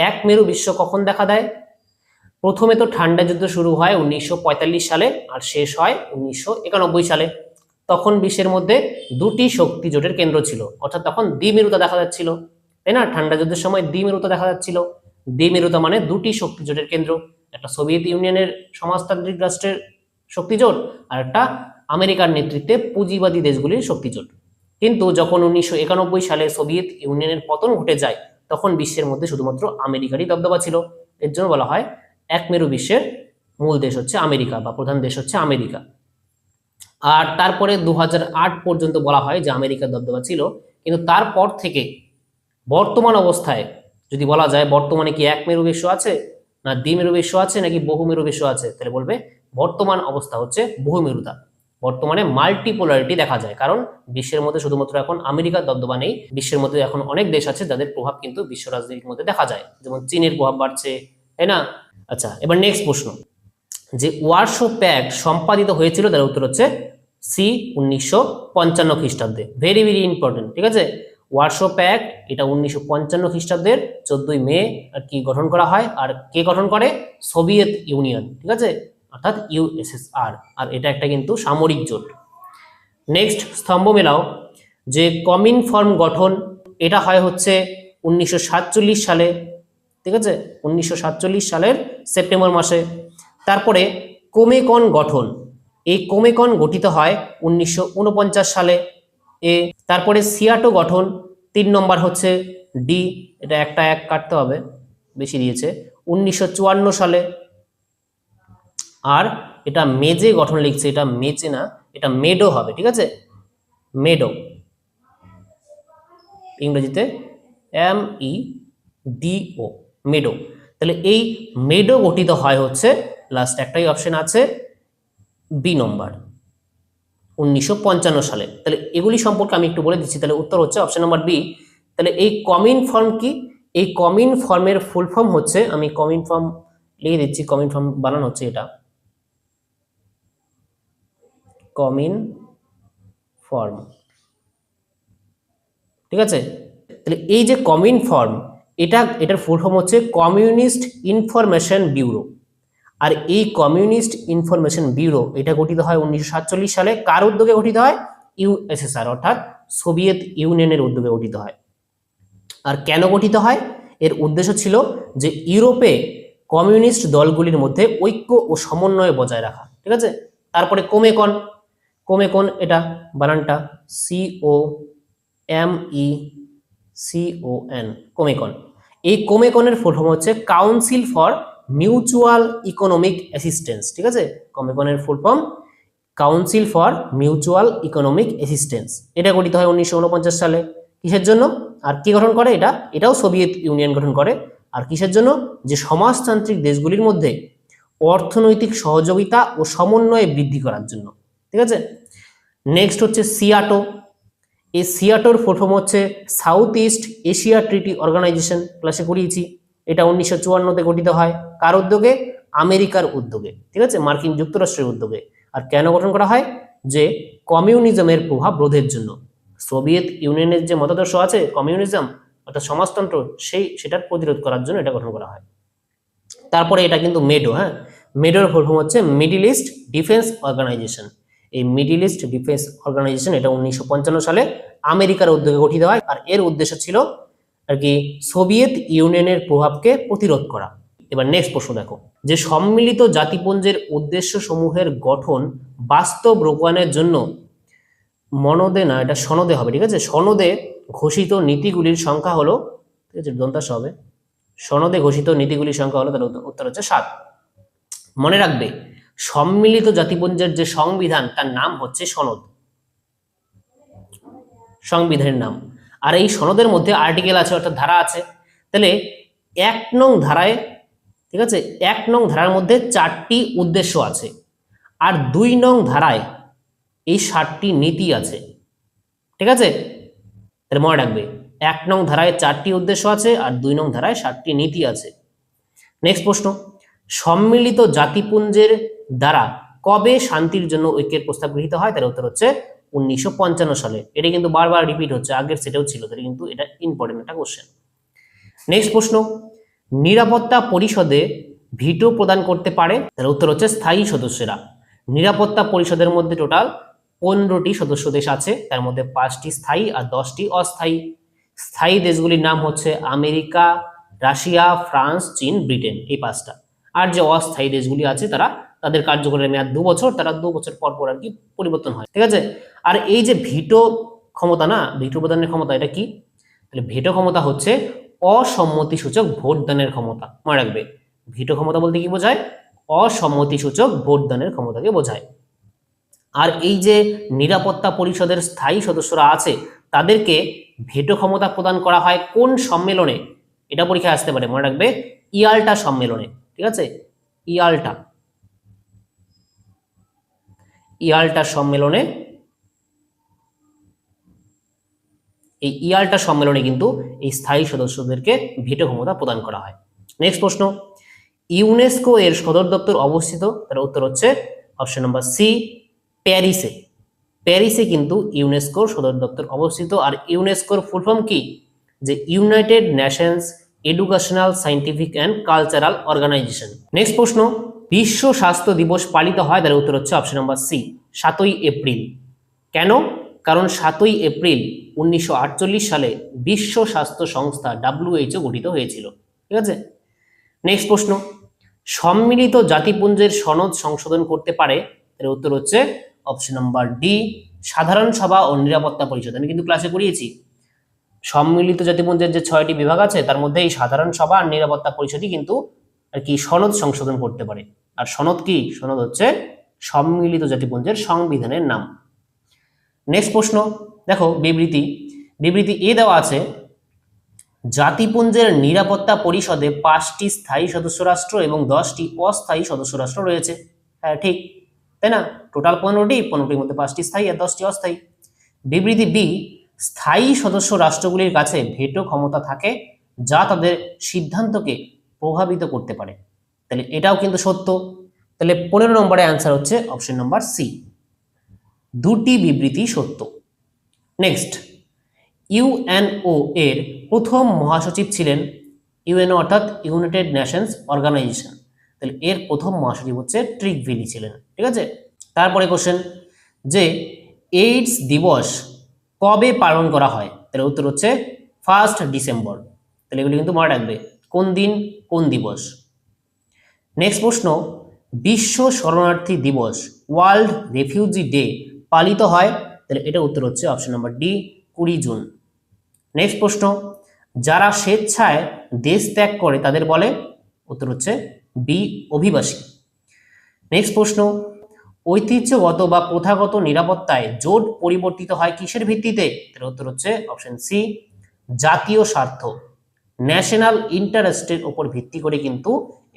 এক মেরু বিশ্ব কখন দেখা দেয়? প্রথমে তো ঠান্ডা যুদ্ধ শুরু হয় 1945 সালে আর শেষ হয় 1991 সালে। তখন বিশ্বের মধ্যে দুটি শক্তি জোটের কেন্দ্র ছিল, অর্থাৎ তখন দ্বিমেরুতা দেখা যাচ্ছিল, তাই না। ঠান্ডা যুদ্ধের সময় দ্বিমেরুতা দেখা যাচ্ছিল। দ্বিমেরুতা মানে দুটি শক্তি জোটের কেন্দ্র, একটা সোভিয়েত ইউনিয়নের সমাজতান্ত্রিক রাষ্ট্রের শক্তি জোট আর একটা আমেরিকার নেতৃত্বে পুঁজিবাদী দেশগুলির শক্তি জোট। কিন্তু যখন 1991 সালে সোভিয়েত ইউনিয়নের পতন ঘটে যায়, তখন বিশ্বের মধ্যে শুধুমাত্র আমেরিকারই দবদবা ছিল। এর জন্য বলা হয় এক মেরু বিশ্বের মূল দেশ হচ্ছে আমেরিকা বা প্রধান দেশ হচ্ছে আমেরিকা। আর তারপরে 2008 পর্যন্ত বলা হয় যে আমেরিকার দবদবা ছিল, কিন্তু তারপর থেকে বর্তমান অবস্থায় যদি বলা যায় বর্তমানে কি এক মেরু বিশ্ব আছে না দ্বিমেরু বিশ্ব আছে নাকি বহুমেরু বিশ্ব আছে, তাহলে বলবে বর্তমান অবস্থা হচ্ছে বহুমেরুতা। বর্তমানে মাল্টিপোলারিটি দেখা যায়, কারণ বিশ্বের মধ্যে শুধুমাত্র এখন আমেরিকার দবদবা নেই, বিশ্বের মধ্যে এখন অনেক দেশ আছে যাদের প্রভাব কিন্তু বিশ্ব রাজনীতির মধ্যে দেখা যায়, যেমন চীনের প্রভাব বাড়ছে, তাই না। আচ্ছা, এবার নেক্সট প্রশ্ন, যে ওয়ারশো প্যাক্ট সম্পাদিত হয়েছিল? তার উত্তর হচ্ছে সি, 1955 খ্রিস্টাব্দে। ভেরি ভেরি ইম্পর্টেন্ট, ঠিক আছে। ওয়ারশো প্যাক্ট এটা 1955 খ্রিস্টাব্দের 14 মে আর কি গঠন করা হয়। আর কে গঠন করে? সোভিয়েত ইউনিয়ন, ঠিক আছে, অর্থাৎ ইউএসএসআর। আর এটা একটা কিন্তু সামরিক জোট। নেক্সট স্তম্ভ মেলাও, যে কমিনফর্ম গঠন এটা হয় হচ্ছে 1947 সালে, ঠিক আছে, 1947 সালের সেপ্টেম্বর মাসে। তারপরে কোমেকন গঠন এই কোমেকন গঠিত হয় 1949 সালে। তারপরে সিয়াটো গঠন 3 নম্বর হচ্ছে ডি, এটা একটা এক কাটতে হবে, বেশি দিয়েছে, 1954 সালে। আর এটা মেজে গঠন লিখছে, এটা মেজে না, এটা মেডো হবে, ঠিক আছে, মেডো, ইংরেজিতে MEDO, মেডো। তাহলে এই মেডো গঠিত হয় হচ্ছে, লাস্ট একটাই অপশন আছে বি নম্বর, 1955 সালে। তাহলে এগুলি সম্পর্কে আমি একটু বলে দিচ্ছি, তাহলে উত্তর হচ্ছে অপশন নাম্বার বি। তাহলে এই কমিন ফর্ম কি? এই কমিন ফর্মের ফুল ফর্ম হচ্ছে, আমি কমিন ফর্ম লিখে দিচ্ছি, কমিন ফর্ম বানানো হচ্ছে এটা, কমিন ফর্ম, ঠিক আছে। তাহলে এই যে কমিন ফর্ম, এটার ফুল ফর্ম হচ্ছে কমিউনিস্ট ইনফরমেশন ব্যুরো। আর এই কমিউনিস্ট ইনফরমেশন ব্যুরো এটা গঠিত হয় 1947 সালে। কার উদ্যোগে গঠিত হয়? ইউএসএসআর, অর্থাৎ সোভিয়েত ইউনিয়নের উদ্যোগে গঠিত হয়। আর কেন গঠিত হয়? এর উদ্দেশ্য ছিল যে ইউরোপে কমিউনিস্ট দলগুলির মধ্যে ঐক্য ও সমন্বয় বজায় রাখা, ঠিক আছে। তারপরে কোমেকন, কোমেকন এটা বানানটা COMECON, কোমেকন। এই কোমেকনের ফুল ফর্ম হচ্ছে council for mutual economic assistance, ঠিক আছে। কোমেকনের full form council for mutual economic assistance. এটা গঠিত হয় 1949 সালে। কিসের জন্য? আর কি গঠন করে? এটাও সোভিয়েত ইউনিয়ন গঠন করে। আর কিসের জন্য? যে সমাজতান্ত্রিক দেশগুলির মধ্যে অর্থনৈতিক সহযোগিতা ও সমন্বয় বৃদ্ধি করার জন্য, ঠিক আছে। নেক্সট হচ্ছে সিয়াটো। এই সিয়াটোর ফুল ফর্ম হচ্ছে south east Asia treaty organization, ক্লাসে পড়িয়েছি। এটা 1954-তে গঠিত হয়। কার উদ্যোগে? আমেরিকার উদ্যোগে, ঠিক আছে, মার্কিন যুক্তরাষ্ট্রের উদ্যোগে। আর কেন গঠন করা হয়? যে কমিউনিজমের প্রভাব রোধের জন্য। সোভিয়েত ইউনিয়নের যে মতাদর্শ আছে কমিউনিজম অর্থাৎ সমাজতন্ত্র, সেটার প্রতিরোধ করার জন্য এটা গঠন করা হয়। তারপরে এটা কিন্তু মেডো, হ্যাঁ, মেডোর ফুল ফর্ম হচ্ছে মিডল ইস্ট ডিফেন্স অর্গানাইজেশন। এই মিডল ইস্ট ডিফেন্স অর্গানাইজেশন এটা 1955 সালে আমেরিকার উদ্যোগে গঠিত হয়। আর এর উদ্দেশ্য ছিল আর কি সোভিয়েত ইউনিয়নের প্রভাবকে প্রতিরোধ করা। এবার নেক্সট প্রশ্ন দেখো, যে সম্মিলিত জাতিপুঞ্জের উদ্দেশ্য সমূহের গঠন বাস্তব রূপায়নের জন্য মনদে না, এটা সনদে হবে, ঠিক আছে, সনদে ঘোষিত নীতিগুলির সংখ্যা হলো, ঠিক আছে, দন্তাস হবে, সনদে ঘোষিত নীতিগুলির সংখ্যা হলো, তাহলে উত্তর হচ্ছে 7। মনে রাখবে সম্মিলিত জাতিপুঞ্জের যে সংবিধান তার নাম হচ্ছে সনদ, সংবিধানের নাম। আর এই সনদের মধ্যে আর্টিকেল আছে অর্থাৎ ধারা আছে। তাহলে 1 নং ধারায়, ঠিক আছে, 1 নং ধারার মধ্যে 4টি উদ্দেশ্য আছে। আর 2 নং ধারায় এই 7টি নীতি আছে, ঠিক আছে। তাহলে মনে রাখবে 1 নং ধারায় 4টি উদ্দেশ্য আছে আর 2 নং ধারায় 7টি নীতি আছে। নেক্সট প্রশ্ন, সম্মিলিত জাতিপুঞ্জের দ্বারা কবে শান্তির জন্য ঐক্যের প্রস্তাব গৃহীত হয়? তার উত্তর হচ্ছে 1955 সালে। এটা কিন্তু বারবার রিপিট হচ্ছে, আগের সেটাও ছিল, তাহলে কিন্তু এটা ইম্পর্টেন্ট একটা কোশ্চেন। নেক্সট প্রশ্ন, নিরাপত্তা পরিষদে ভিটো প্রদান করতে পারে? তার উত্তর হচ্ছে স্থায়ী সদস্যরা। নিরাপত্তা পরিষদের মধ্যে টোটাল 15টি সদস্য দেশ আছে, তার মধ্যে 5টি স্থায়ী আর 10টি অস্থায়ী। স্থায়ী দেশগুলির নাম হচ্ছে আমেরিকা, রাশিয়া, ফ্রান্স, চীন, ব্রিটেন, এই 5টা। আর যে অস্থায়ী দেশগুলি আছে তাদের কার্যকরের মেয়াদ 2 বছর, তারা 2 বছর পর পর আর কি পরিবর্তন হয়, ঠিক আছে। আর এই যে ভিটো ক্ষমতা না, ভিটো প্রদানের ক্ষমতা, এটা কি? তাহলে ভিটো ক্ষমতা হচ্ছে অসম্মতি সূচক ভোট দানের ক্ষমতা। মনে রাখবে ভিটো ক্ষমতা বলতে কি বোঝায়? অসম্মতি সূচক ভোট দানের ক্ষমতাকে বোঝায়। আর এই যে নিরাপত্তা পরিষদের স্থায়ী সদস্যরা আছে তাদেরকে ভেটো ক্ষমতা প্রদান করা হয় কোন সম্মেলনে? এটা পরীক্ষায় আসতে পারে, মনে রাখবে ইয়াল্টা সম্মেলনে, ঠিক আছে, ইয়াল্টা সম্মেলনে, এই ইয়াল্টা সম্মেলনে কিন্তু এই স্থায়ী সদস্যদেরকে ভেটো ক্ষমতা প্রদান করা হয়। নেক্সট প্রশ্ন, ইউনেস্কো এর সদর দপ্তর অবস্থিত? তার উত্তর হচ্ছে অপশন নাম্বার সি, প্যারিসে। প্যারিসে কিন্তু ইউনেস্কোর সদর দপ্তর অবস্থিত। আর ইউনেস্কোর ফুল ফর্ম কি? যে United Nations Educational, Scientific and Cultural Organisation. Next প্রশ্ন, বিশ্ব স্বাস্থ্য দিবস পালিত হয়? তার উত্তর হচ্ছে অপশন নাম্বার সি, 7ই এপ্রিল। কেন? কারণ 7ই এপ্রিল 1948 সালে বিশ্ব স্বাস্থ্য সংস্থা WHO গঠিত হয়েছিল, ঠিক আছে। নেক্সট প্রশ্ন, সম্মিলিত জাতিপুঞ্জের সনদ সংশোধন করতে পারে? এর উত্তর হচ্ছে অপশন নাম্বার ডি, সাধারণ সভা ও নিরাপত্তা পরিষদ। আমি কিন্তু ক্লাসে করিয়েছি সম্মিলিত জাতিপুঞ্জের যে 6টি বিভাগ আছে তার মধ্যে এই সাধারণ সভা আর নিরাপত্তা পরিষদই কিন্তু আর কি সনদ সংশোধন করতে পারে। আর সনদ কি? সনদ হচ্ছে সম্মিলিত জাতিপুঞ্জের সংবিধানের নাম। নেক্সট প্রশ্ন দেখো, বিবৃতি এ দেওয়া আছে জাতিপুঞ্জের নিরাপত্তা পরিষদে 5টি স্থায়ী সদস্য রাষ্ট্র এবং 10টি অস্থায়ী সদস্য রাষ্ট্র রয়েছে। হ্যাঁ ঠিক, তাই না? টোটাল 15টির মধ্যে 5টি স্থায়ী আর 10টি অস্থায়ী। বিবৃতি বি, স্থায়ী সদস্য রাষ্ট্রগুলির কাছে ভেটো ক্ষমতা থাকে যা তাদের সিদ্ধান্তকে প্রভাবিত করতে পারে। তাহলে এটাও কিন্তু সত্য। তাহলে 15 নম্বরে অ্যান্সার হচ্ছে অপশন নাম্বার সি, দুটি বিবৃতি সত্য। নেক্সট, ইউএনও এর প্রথম মহাসচিব ছিলেন, ইউএনও অর্থাৎ ইউনাইটেড নেশনস অর্গানাইজেশন, তাহলে এর প্রথম মহাসচিব হচ্ছে ট্রিকভিলি ছিলেন। ঠিক আছে, তারপরে কোশ্চেন যে এইডস দিবস কবে পালন করা হয়? তাহলে উত্তর হচ্ছে 1 ডিসেম্বর। তাহলে এগুলি কিন্তু মনে রাখবে, কোন দিন কোন দিবস। নেক্সট প্রশ্ন, বিশ্ব শরণার্থী দিবস ওয়ার্ল্ড রেফিউজি ডে পালিত হয়? তাহলে এটা উত্তর হচ্ছে option number D, 20 June. Next প্রশ্ন, যারা স্বেচ্ছায় দেশ ত্যাগ করে তাদের বলে? উত্তর হচ্ছে বি, অভিবাসী। নেক্সট প্রশ্ন, ঐতিহ্যগত বা প্রথাগত নিরাপত্তায় জোট পরিবর্তিত হয় কিসের ভিত্তিতে? তার উত্তর হচ্ছে অপশন সি, জাতীয় স্বার্থ, ন্যাশনাল ইন্টারেস্টের উপর ভিত্তি করে কিন্তু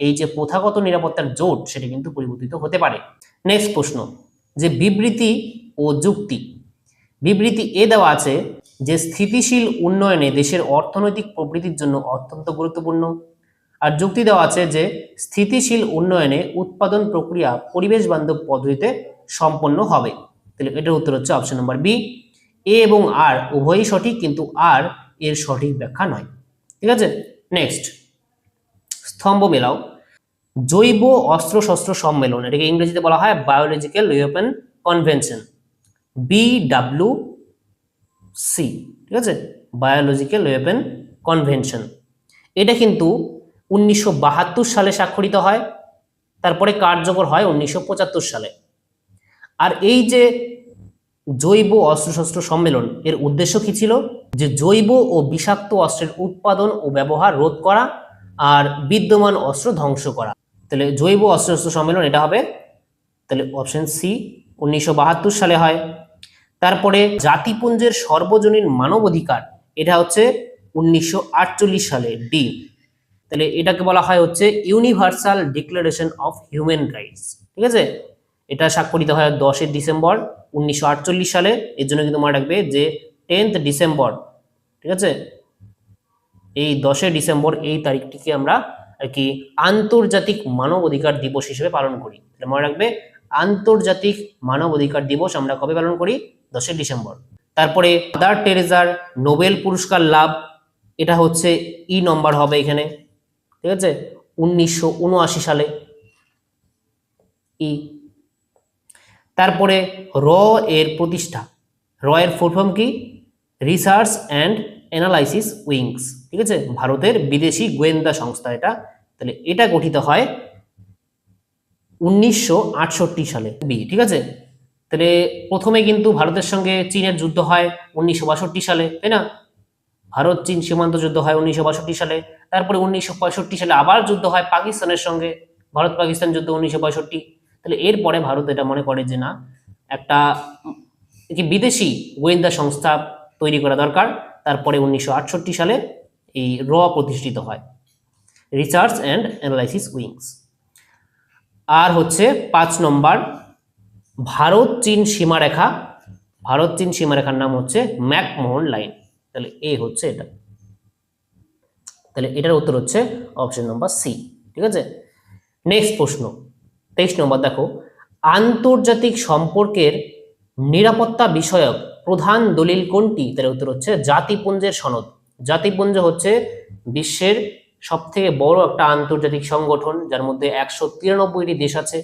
এই যে প্রথাগত নিরাপত্তার জোট সেটা কিন্তু পরিবর্তিত হতে পারে। নেক্সট প্রশ্ন, যে বিবৃতি ও যুক্তি। বিবৃতি এ দেওয়া আছে যে স্থিতিশীল উন্নয়নে দেশের অর্থনৈতিক প্রবৃদ্ধির জন্য অত্যন্ত গুরুত্বপূর্ণ। আর যুক্তি দেওয়া আছে যে স্থিতিশীল উন্নয়নে উৎপাদন প্রক্রিয়া পরিবেশ বান্ধব পদ্ধতিতে সম্পন্ন হবে। তাহলে এটার উত্তর হচ্ছে অপশন নাম্বার বি, এ এবং আর উভয়ই সঠিক, কিন্তু আর এর সঠিক ব্যাখ্যা নয়। ঠিক আছে, নেক্সট, স্তম্ভ মেলাও জৈব অস্ত্রশস্ত্র সম্মেলন, এটাকে ইংরেজিতে বলা হয় বায়োলজিক্যাল ওয়েপন কনভেনশন, BWC। ঠিক আছে, বায়োলজিক্যাল ওয়েপন কনভেনশন। এটা কিন্তু 1972 সালে স্বাক্ষরিত হয়, তারপরে কার্যকর হয় 1975 সালে। আর এই যে জৈব অস্ত্রশস্ত্র সম্মেলন এর উদ্দেশ্য কি ছিল? যে জৈব ও বিষাক্ত অস্ত্রের উৎপাদন ও ব্যবহার রোধ করা আর বিদ্যমান অস্ত্র ধ্বংস করা। তাহলে জৈব অস্ত্রশস্ত্র সম্মেলন এটা হবে, তাহলে অপশন সি 1972 সালে হয়। তারপরে জাতিপুঞ্জের সর্বজনীন মানবাধিকার, এটা হচ্ছে 1948 সালে, ডি। তাহলে এটাকে বলা হয় হচ্ছে universal declaration of human rights. ঠিক আছে, এটা স্বাক্ষরিত হয় 10 ডিসেম্বর 1948 সালে। এর জন্য কিন্তু মনে রাখবে যে 10 ডিসেম্বর, ঠিক আছে, এই 10 ডিসেম্বর এই তারিখটিকে আমরা আর কি আন্তর্জাতিক মানবাধিকার দিবস হিসেবে পালন করি। তাহলে মনে রাখবে আন্তর্জাতিক মানবাধিকার দিবস আমরা কবে পালন করি? 10 ডিসেম্বর। তারপরে মাদার টেরেসার নোবেল পুরস্কার লাভ, এটা হচ্ছে ই নম্বর হবে এখানে। ঠিক আছে, 1979 সালে, ই। তারপরে র এর প্রতিষ্ঠা, র এর ফুল ফর্ম কি? Research and analysis wings. ঠিক আছে, ভারতের বিদেশি গোয়েন্দা সংস্থা এটা। তাহলে এটা গঠিত হয় 1968 সালে, বি। ঠিক আছে, তাহলে প্রথমে কিন্তু ভারতের সঙ্গে চীনের যুদ্ধ হয় 1962 সালে, তাই না? ভারত চীন সীমান্ত যুদ্ধ হয় 1962 সালে। তারপরে 1965 সালে আবার যুদ্ধ হয় পাকিস্তানের সঙ্গে, ভারত পাকিস্তান যুদ্ধ 1965। তাহলে এরপরে ভারত এটা মনে করে যে না, একটা বিদেশি গোয়েন্দা সংস্থা তৈরি করা দরকার। তারপরে 1968 সালে এই র প্রতিষ্ঠিত হয়, রিসার্চ অ্যান্ড অ্যানালাইসিস উইংস। আর হচ্ছে 5 নম্বর, ভারত চীন সীমারেখা, ভারত চীন সীমারেখার নাম হচ্ছে ম্যাকমোহন লাইন। তাহলে এ হচ্ছে এটা, তাহলে এটার উত্তর হচ্ছে অপশন নাম্বার সি। ঠিক আছে, নেক্সট প্রশ্ন 23 নম্বর দেখো, আন্তর্জাতিক সম্পর্কের নিরাপত্তা বিষয়ক প্রধান দলিল কোনটি? তার উত্তর হচ্ছে জাতিপুঞ্জের সনদ। জাতিপুঞ্জ হচ্ছে বিশ্বের সব থেকে বড় একটা আন্তর্জাতিক সংগঠন, যার মধ্যে 193টি দেশ আছে।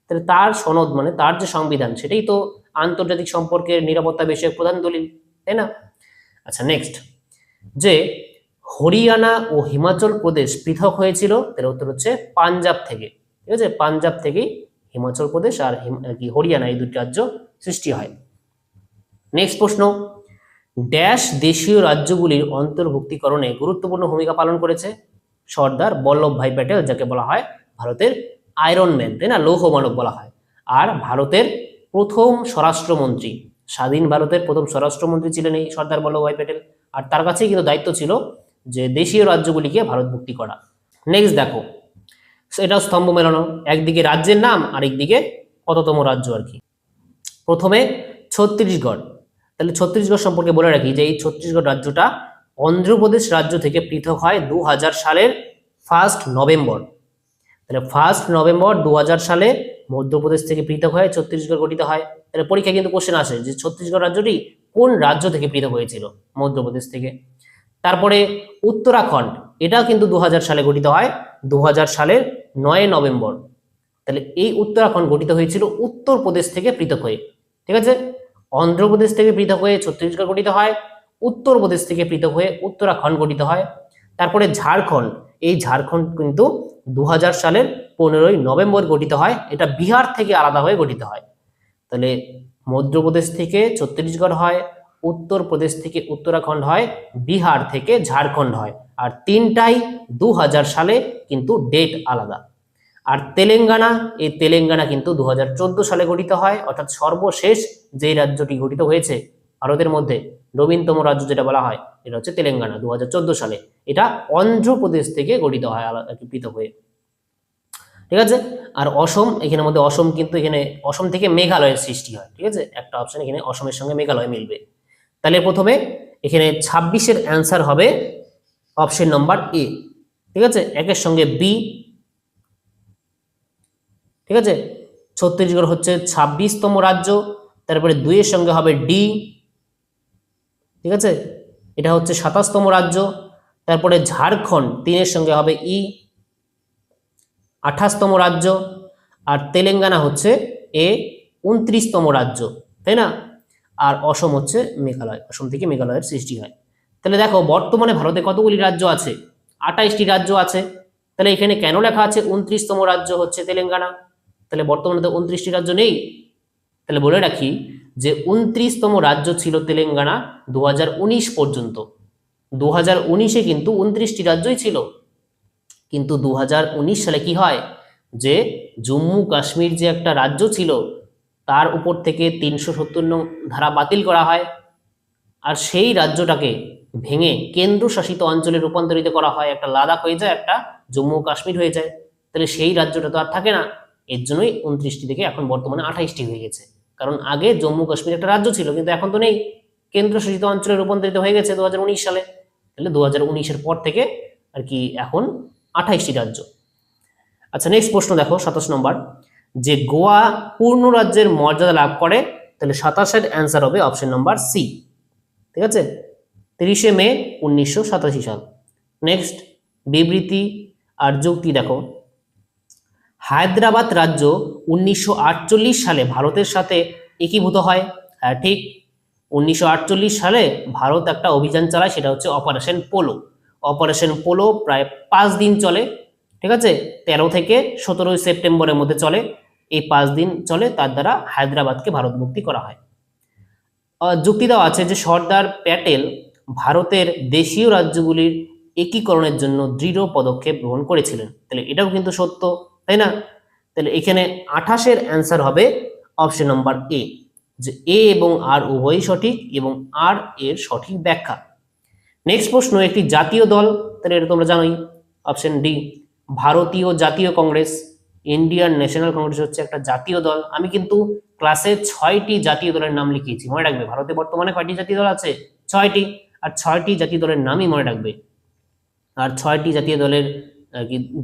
তাহলে তার সনদ মানে তার যে সংবিধান, সেটাই তো আন্তর্জাতিক সম্পর্কের নিরাপত্তা বিষয়ক প্রধান দলিল, তাই না? আচ্ছা, নেক্সট, যে হরিয়ানা ও হিমাচল প্রদেশ পৃথক হয়েছিল, তার উত্তর হচ্ছে পাঞ্জাব থেকে। ঠিক আছে, পাঞ্জাব থেকেই হিমাচল প্রদেশ আর হরিয়ানা, এই দুটি রাজ্য সৃষ্টি হয়। নেক্সট প্রশ্ন, ড্যাশ দেশীয় রাজ্যগুলির অন্তর্ভুক্তিকরণে গুরুত্বপূর্ণ ভূমিকা পালন করেছে? সর্দার বল্লভভাই প্যাটেল, যাকে বলা হয় ভারতের আয়রন ম্যান, তাই না, লৌহ মানব বলা হয়। আর ভারতের প্রথম স্বরাষ্ট্রমন্ত্রী, স্বাধীন ভারতের প্রথম স্বরাষ্ট্রমন্ত্রী ছিলেন এই সর্দার বল্লভভাই প্যাটেল। আর তার কাছেই কিন্তু দায়িত্ব ছিল যে দেশীয় রাজ্যগুলিকে ভারতভুক্তি করা। নেক্সট দেখো, এটাও স্তম্ভ মেলানো, একদিকে রাজ্যের নাম আর একদিকে কততম রাজ্য আর কি। প্রথমে ছত্তিশগড়, তাহলে ছত্তিশগড় সম্পর্কে বলে রাখি যে এই ছত্তিশগড় রাজ্যটা অন্ধ্রপ্রদেশ রাজ্য থেকে পৃথক হয় 2000 সালের 1 নভেম্বর। তাহলে 1 নভেম্বর 2000 সালে মধ্যপ্রদেশ থেকে পৃথক হয়ে ছত্তিশগড় গঠিত হয়। তাহলে পরীক্ষায় কিন্তু কোশ্চেন আসে যে ছত্তিশগড় রাজ্যটি কোন রাজ্য থেকে পৃথক হয়েছিল? মধ্যপ্রদেশ থেকে। তারপরে উত্তরাখণ্ড, এটাও কিন্তু 2000 সালে গঠিত হয়, 2000 সালের 9 নভেম্বর। তাহলে এই উত্তরাখণ্ড গঠিত হয়েছিল উত্তরপ্রদেশ থেকে পৃথক হয়ে। ঠিক আছে, অন্ধ্রপ্রদেশ থেকে পৃথক হয়ে ছত্তিশগড় গঠিত হয়, উত্তরপ্রদেশ থেকে পৃথক হয়ে উত্তরাখণ্ড গঠিত হয়। তারপরে ঝাড়খণ্ড, এই ঝাড়খণ্ড কিন্তু 2000 সালের 15 নভেম্বর গঠিত হয়, এটা বিহার থেকে আলাদা হয়ে গঠিত হয়। তাহলে মধ্যপ্রদেশ থেকে ছত্তিশগড় হয়, উত্তরপ্রদেশ থেকে উত্তরাখণ্ড হয়, বিহার থেকে ঝাড়খণ্ড হয়। আর তিনটাই 2000 সালে, কিন্তু ডেট আলাদা। আর তেলেঙ্গানা, এই তেলেঙ্গানা কিন্তু 2014 সালে গঠিত হয়, অর্থাৎ সর্বশেষ যেই রাজ্যটি গঠিত হয়েছে ভারতের মধ্যে নবীনতম রাজ্য যেটা বলা হয়, এটা হচ্ছে তেলেঙ্গানা, 2014 সালে। এটা অন্ধ্রপ্রদেশ থেকে গঠিত হয় আলাদা পৃথক হয়ে। ঠিক আছে, আর অসম, এখানের মধ্যে অসম কিন্তু এখানে অসম থেকে মেঘালয়ের সৃষ্টি হয়। ঠিক আছে, একটা অপশন এখানে অসমের সঙ্গে মেঘালয় মিলবে। তাহলে প্রথমে এখানে 26-এর অ্যান্সার হবে অপশন নম্বর এ। ঠিক আছে, একের সঙ্গে বি। ঠিক আছে, ছত্তিশগড় হচ্ছে 26তম রাজ্য। তারপরে 2-এর সঙ্গে হবে ডি। ঠিক আছে, এটা হচ্ছে 27তম রাজ্য। তারপরে ঝাড়খণ্ড 3-এর সঙ্গে হবে ই, 28তম রাজ্য। আর তেলেঙ্গানা হচ্ছে এ, 29তম রাজ্য, তাই না। আর অসম হচ্ছে মেঘালয়, অসম থেকে মেঘালয়ের সৃষ্টি হয়। তাহলে দেখো বর্তমানে ভারতে কতগুলি রাজ্য আছে? 28টি রাজ্য আছে। তাহলে এখানে কেন লেখা আছে 29তম রাজ্য হচ্ছে তেলেঙ্গানা? তাহলে বর্তমানে তো 29টি রাজ্য নেই। তাহলে বলে রাখি যে 29তম রাজ্য ছিল তেলেঙ্গানা 2019 পর্যন্ত। 2019-এ কিন্তু 29টি রাজ্যই ছিল, কিন্তু 2019 সালে কি হয় যে জম্মু কাশ্মীর যে একটা রাজ্য ছিল তার উপর থেকে 370 নং ধারা বাতিল করা হয়, আর সেই রাজ্যটাকে ভেঙে কেন্দ্রশাসিত অঞ্চলে রূপান্তরিত করা হয়। একটা লাদাখ হয়ে যায়, একটা জম্মু কাশ্মীর হয়ে যায়। তাহলে সেই রাজ্যটা তো আর থাকে না, এর জন্যই 29টি থেকে এখন বর্তমানে 28টি হয়ে গেছে। কারণ আগে জম্মু কাশ্মীর একটা রাজ্য ছিল, কিন্তু এখন তো নেই, কেন্দ্রশাসিত অঞ্চলে রূপান্তরিত হয়ে গেছে 2019 সালে। তাহলে 2019-এর পর থেকে আর কি এখন 28টি রাজ্য। আচ্ছা, নেক্সট প্রশ্ন দেখো 27 নম্বর, যে গোয়া পূর্ণ রাজ্যের মর্যাদা লাভ করে? তাহলে 27-এর অ্যান্সার হবে অপশন নাম্বার সি। ঠিক আছে, 30শে মে 1987 সাল। নেক্সট বিবৃতি আর যুক্তি দেখো, হায়দ্রাবাদ রাজ্য 1948 সালে ভারতের সাথে একীভূত হয়। হ্যাঁ ঠিক, 1948 সালে ভারত একটা অভিযান চালায়, সেটা হচ্ছে অপারেশন পোলো। অপারেশন পোলো প্রায় 5 দিন চলে। ঠিক আছে, 13 থেকে 17 সেপ্টেম্বরের মধ্যে চলে। এই 5 দিন চলে, তার দ্বারা হায়দ্রাবাদকে ভারত মুক্তি করা হয়। যুক্তি দেওয়া আছে যে সর্দার প্যাটেল ভারতের দেশীয় রাজ্যগুলির একীকরণের জন্য দৃঢ় পদক্ষেপ গ্রহণ করেছিলেন। তাহলে এটাও কিন্তু সত্য, তাই না। তাহলে এখানে 28-এর অ্যান্সার হবে অপশন নাম্বার এ, যে এ এবং আর উভয়ই সঠিক এবং আর এর সঠিক ব্যাখ্যা। নেক্সট প্রশ্ন, একটি জাতীয় দল, তাহলে এটা তোমরা জানোই, অপশন ডি ভারতীয় জাতীয় কংগ্রেস। ইন্ডিয়ান ন্যাশনাল কংগ্রেস হচ্ছে একটা জাতীয় দল। আমি কিন্তু ক্লাসে 6টি জাতীয় দলের নাম লিখিয়েছি, মনে রাখবে। ভারতে বর্তমানে কয়টি জাতীয় দল আছে? 6টি। আর 6টি জাতীয় দলের নামই মনে রাখবে। আর 6টি জাতীয় দলের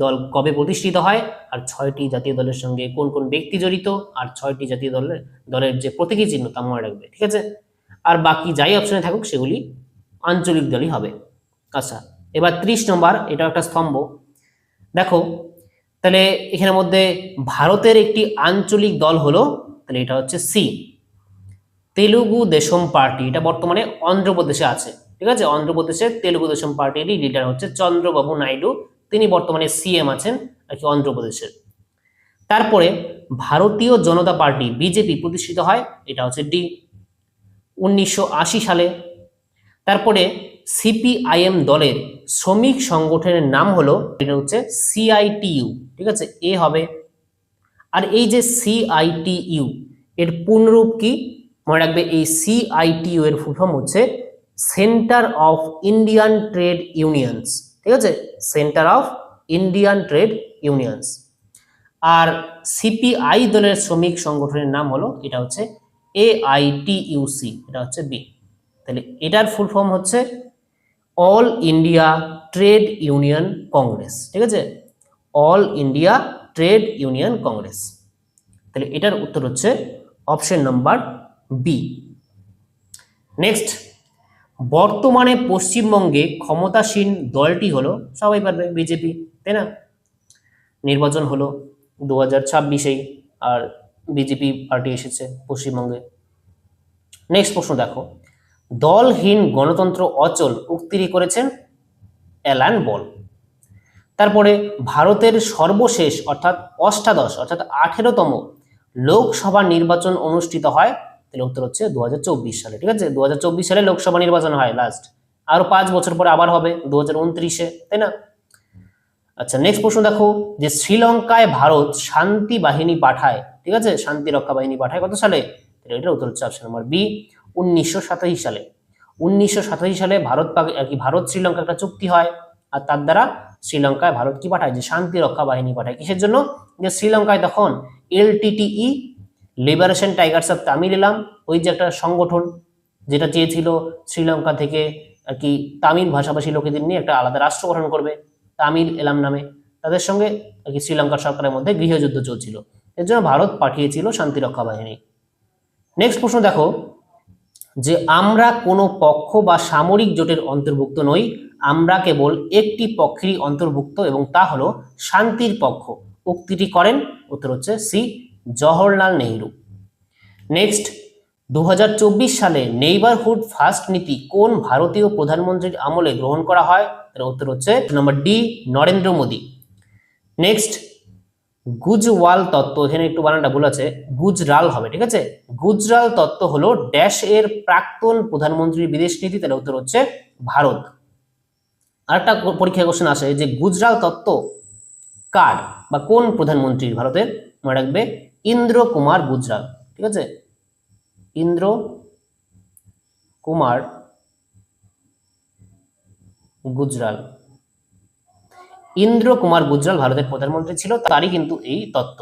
দল কবে প্রতিষ্ঠিত হয়, আর 6টি জাতীয় দলের সঙ্গে কোন কোন ব্যক্তি জড়িত, আর 6টি জাতীয় দলের যে প্রতীকী চিহ্ন তা মনে রাখবে। ঠিক আছে, আর বাকি যাই অপশনে থাকুক সেগুলি আঞ্চলিক দলই হবে। আচ্ছা, এবার 30 নম্বর, এটা একটা স্তম্ভ দেখো। তাহলে এখানের মধ্যে ভারতের একটি আঞ্চলিক দল হলো, তাহলে এটা হচ্ছে সি, তেলুগু দেশম পার্টি। এটা বর্তমানে অন্ধ্রপ্রদেশে আছে। ঠিক আছে, অন্ধ্রপ্রদেশের তেলুগু দেশম পার্টির লিডার হচ্ছে চন্দ্রবাবু নাইডু, তিনি বর্তমানে সিএম আছেন আর কি অন্ধ্রপ্রদেশের। তারপরে ভারতীয় জনতা পার্টি বিজেপি প্রতিষ্ঠিত হয়, এটা হচ্ছে ডি, 1980 সালে। তারপরে সিপিআইএম দলের শ্রমিক সংগঠনের নাম হলো, এটা হচ্ছে সিআইটিইউ, ঠিক আছে, এ হবে। আর এই যে সিআইটিইউ এর পূর্ণরূপ কি মনে রাখবে, এই সিআইটিইউ এর ফুল ফর্ম হচ্ছে centre of Indian trade unions, ঠিক আছে, centre of Indian trade unions. আর সিপিআই দলের শ্রমিক সংগঠনের নাম হলো, এটা হচ্ছে এআইটিইউসি, এটা হচ্ছে বি। তাহলে এটার ফুল ফর্ম হচ্ছে all India trade union Congress, ঠিক আছে, all India trade union Congress. তাহলে এটার উত্তর হচ্ছে অপশন নাম্বার বি। নেক্সট, বর্তমানে পশ্চিমবঙ্গে ক্ষমতাসীন দলটি হলো, সবাই পারবে, বিজেপি, তাই না? নির্বাচন হলো 2026-এই, আর বিজেপি পার্টি এসেছে পশ্চিমবঙ্গে। নেক্সট প্রশ্ন দেখো, দলহীন গণতন্ত্র অচল উক্তিটি করেছেন অ্যালান বল। তারপরে ভারতের সর্বশেষ অর্থাৎ অষ্টাদশ অর্থাৎ 18তম লোকসভা নির্বাচন অনুষ্ঠিত হয়, তাহলে উত্তর হচ্ছে 2024 সালে, ঠিক আছে, 2024 সালে লোকসভা নির্বাচন হয় লাস্ট, আরো 5 বছর পরে আবার হবে 2029-এ, তাই না? আচ্ছা, নেক্সট প্রশ্ন দেখো, যে শ্রীলঙ্কায় ভারত শান্তি বাহিনী পাঠায়, ঠিক আছে, শান্তি রক্ষা বাহিনী পাঠায় কত সালে, তাহলে এটার উত্তর হচ্ছে অপশন নাম্বার বি, 1987 সালে। 1987 সালে ভারত শ্রীলঙ্কা একটা চুক্তি হয়, আর তার দ্বারা শ্রীলঙ্কায় ভারত কি পাঠায়, যে শান্তি রক্ষা বাহিনী পাঠায়। কিসের জন্য, যে শ্রীলঙ্কায় তখন LTTE, liberation Tigers of Tamil এলাম, ওই যে একটা সংগঠন যেটা চেয়েছিল শ্রীলঙ্কা থেকে আর কি তামিল ভাষাভাষী লোকেদের নিয়ে একটা আলাদা রাষ্ট্র গঠন করবে, তামিল এলাম নামে, তাদের সঙ্গে আর কি শ্রীলঙ্কার সরকারের মধ্যে গৃহযুদ্ধ চলছিল, এর জন্য ভারত পাঠিয়েছিল শান্তিরক্ষা বাহিনী। নেক্সট প্রশ্ন দেখো, যে আমরা কোনো পক্ষ বা সামরিক জোটের অন্তর্ভুক্ত নই, আমরা কেবল একটি পক্ষেরই অন্তর্ভুক্ত এবং তা হলো শান্তির পক্ষ, উক্তিটি করেন, উত্তর হচ্ছে সি, জওহরলাল নেহরু। নেক্সট, 2024 সালে নেইবারহুড ফার্স্ট নীতি কোন ভারতীয় প্রধানমন্ত্রীর আমলে গ্রহণ করা হয়, এর উত্তর হচ্ছে number D, Narendra Modi. Next, Gujral তত্ত্ব, এখানে একটু বানানটা ভুল আছে, গুজরাল হবে, ঠিক আছে, গুজরাল তত্ত্ব হলো ড্যাশ এর প্রাক্তন প্রধানমন্ত্রীর বিদেশ নীতি, তাহলে উত্তর হচ্ছে ভারত। আরেকটা পরীক্ষা কোশ্চেন আসে যে গুজরাল তত্ত্ব কার বা কোন প্রধানমন্ত্রীর ভারতের, মনে রাখবে ইন্দ্র কুমার গুজরাল, ঠিক আছে, ইন্দ্র কুমার গুজরাল। ইন্দ্র কুমার গুজরাল ভারতের প্রধানমন্ত্রী ছিল, তারই কিন্তু এই তত্ত্ব,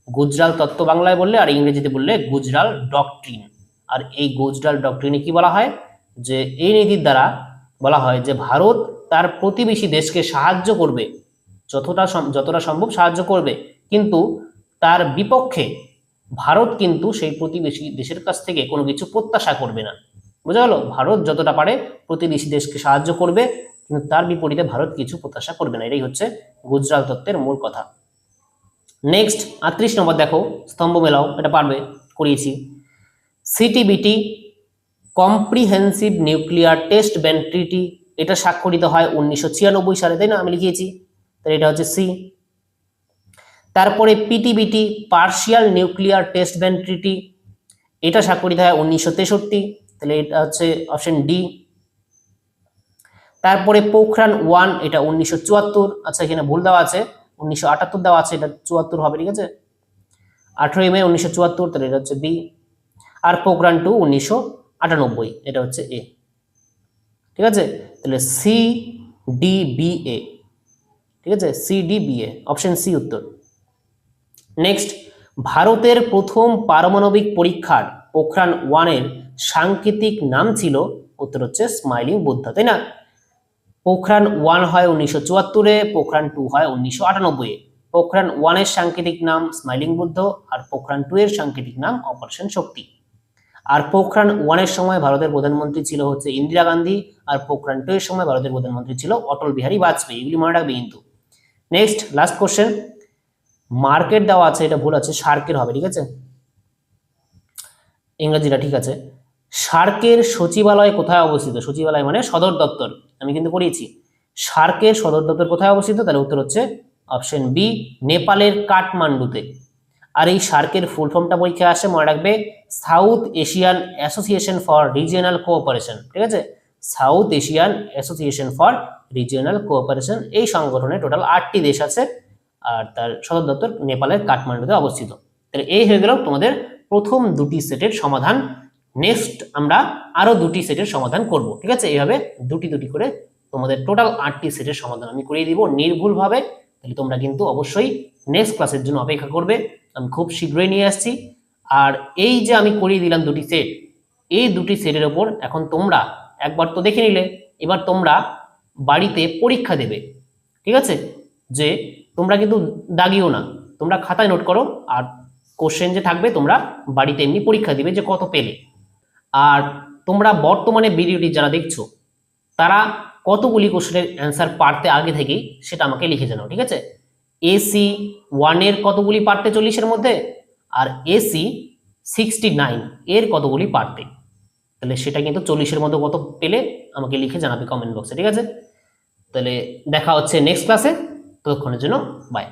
গুজরাল তত্ত্ব বাংলায় বললে, আর ইংরেজিতে বললে গুজরাল ডক্ট্রিন। আর এই গুজরাল ডক্ট্রিনে কি বলা হয়, যে এই নীতির দ্বারা বলা হয় যে ভারত তার প্রতিবেশী দেশকে সাহায্য করবে, যতটা সম্ভব সাহায্য করবে, কিন্তু তার বিপক্ষে ভারত কিন্তু সেই প্রতিবেশী দেশের কাছ থেকে কোনো কিছু প্রত্যাশা করবে না। বোঝা গেল, ভারত যতটা পারে প্রতিবেশী দেশকে সাহায্য করবে, কিন্তু তার বিপরীতে ভারত কিছু প্রত্যাশা করবে না, এটাই হচ্ছে গুজরাল তত্ত্বের মূল কথা। নেক্সট 38 নম্বর দেখো, স্তম্ভ মেলাও, এটা পারবে, করিয়েছি। C T B T, comprehensive nuclear test ban treaty, এটা স্বাক্ষরিত হয় 1996 সালে, তাই না, আমি লিখিয়েছি, তাহলে এটা হচ্ছে সি। তারপরে PTBT, partial nuclear test ban treaty, এটা স্বাক্ষরিত হয় 1963, তাহলে এটা হচ্ছে অপশন ডি। তারপরে পোখরান 1, এটা 1974, আচ্ছা এখানে ভুল দেওয়া আছে, 1978 দেওয়া আছে, এটা 74 হবে, ঠিক আছে, 18 মে 1974, তাহলে এটা হচ্ছে বি। আর পোখরান 2 1998, এটা হচ্ছে এ, ঠিক আছে, তাহলে সি ডি বি এ, ঠিক আছে, C D B A, option C উত্তর। নেক্সট, ভারতের প্রথম পারমাণবিক পরীক্ষার পোখরান 1 এর সাংকেতিক নাম ছিল, উত্তর হচ্ছে স্মাইলিং বুদ্ধা, তাই না? পোখরান 1 হয় 1974-এ, পোখরান 2 হয় 1998-এ। পোখরান 1 এর সাংকেতিক নাম স্মাইলিং বুদ্ধ, আর পোখরান 2 এর সাংকেতিক নাম অপারেশন শক্তি। আর পোখরান 1 এর সময় ভারতের প্রধানমন্ত্রী ছিল হচ্ছে ইন্দিরা গান্ধী, আর পোখরান 2 এর সময় ভারতের প্রধানমন্ত্রী ছিল অটল বিহারী বাজপেয়ী, এগুলি মনে রাখবে কিন্তু। নেক্সট লাস্ট কোশ্চেন, মার্কেট দেওয়া আছে, এটা ভুল আছে, সার্কের হবে, ঠিক আছে, ইংরেজিটা ঠিক আছে। সার্কের সচিবালয় কোথায় অবস্থিত, সচিবালয় মানে সদর দপ্তর, আমি কিন্তু পড়িয়েছি। সার্কের সদর দপ্তর কোথায় অবস্থিত, তাহলে উত্তর হচ্ছে অপশন বি, নেপালের কাঠমান্ডুতে। আর এই সার্কের ফুল ফর্মটা পরীক্ষায় আসে, মনে রাখবে south Asian association for regional cooperation, ঠিক আছে, south Asian association for regional cooperation. এই সংগঠনে টোটাল 8টি দেশ আছে আর তার সদর দপ্তর নেপালের কাঠমান্ডুতে অবস্থিত। তাহলে এই হয়ে গেল তোমাদের প্রথম দুটি সেটের সমাধান। নেক্সট আমরা আরো দুটি সেটের সমাধান করব, ঠিক আছে, এইভাবে দুটি দুটি করে তোমাদের টোটাল 8টি সেটের সমাধান আমি করিয়ে দিব নির্ভুলভাবে। তাহলে তোমরা কিন্তু অবশ্যই নেক্সট ক্লাসের জন্য অপেক্ষা করবে, আমি খুব শীঘ্রই নিয়ে আসছি। আর এই যে আমি করিয়ে দিলাম দুটি সেট, এই দুটি সেটের ওপর এখন তোমরা একবার তো দেখে নিলে, এবার তোমরা বাড়িতে পরীক্ষা দেবে, ঠিক আছে, যে তোমরা কিন্তু দাগিও না, তোমরা খাতায় নোট করো, আর কোশ্চেন যে থাকবে তোমরা বাড়িতে এমনি পরীক্ষা দিবে যে কত পেলে। আর তোমরা বর্তমানে ভিডিওটি যারা দেখছো তারা কতগুলি কোশ্চেনের অ্যান্সার পারতে আগে থেকেই সেটা আমাকে লিখে জানাও, ঠিক আছে। এসি 1 এর কতগুলি পারতে 40-এর মধ্যে, আর এসি 69 এর কতগুলি পারতে, তাহলে সেটা কিন্তু 40-এর মধ্যে কত পেলে আমাকে লিখে জানাবে কমেন্ট বক্সে, ঠিক আছে। তাহলে দেখা হচ্ছে নেক্সট ক্লাসে, ততক্ষণের জন্য বাই।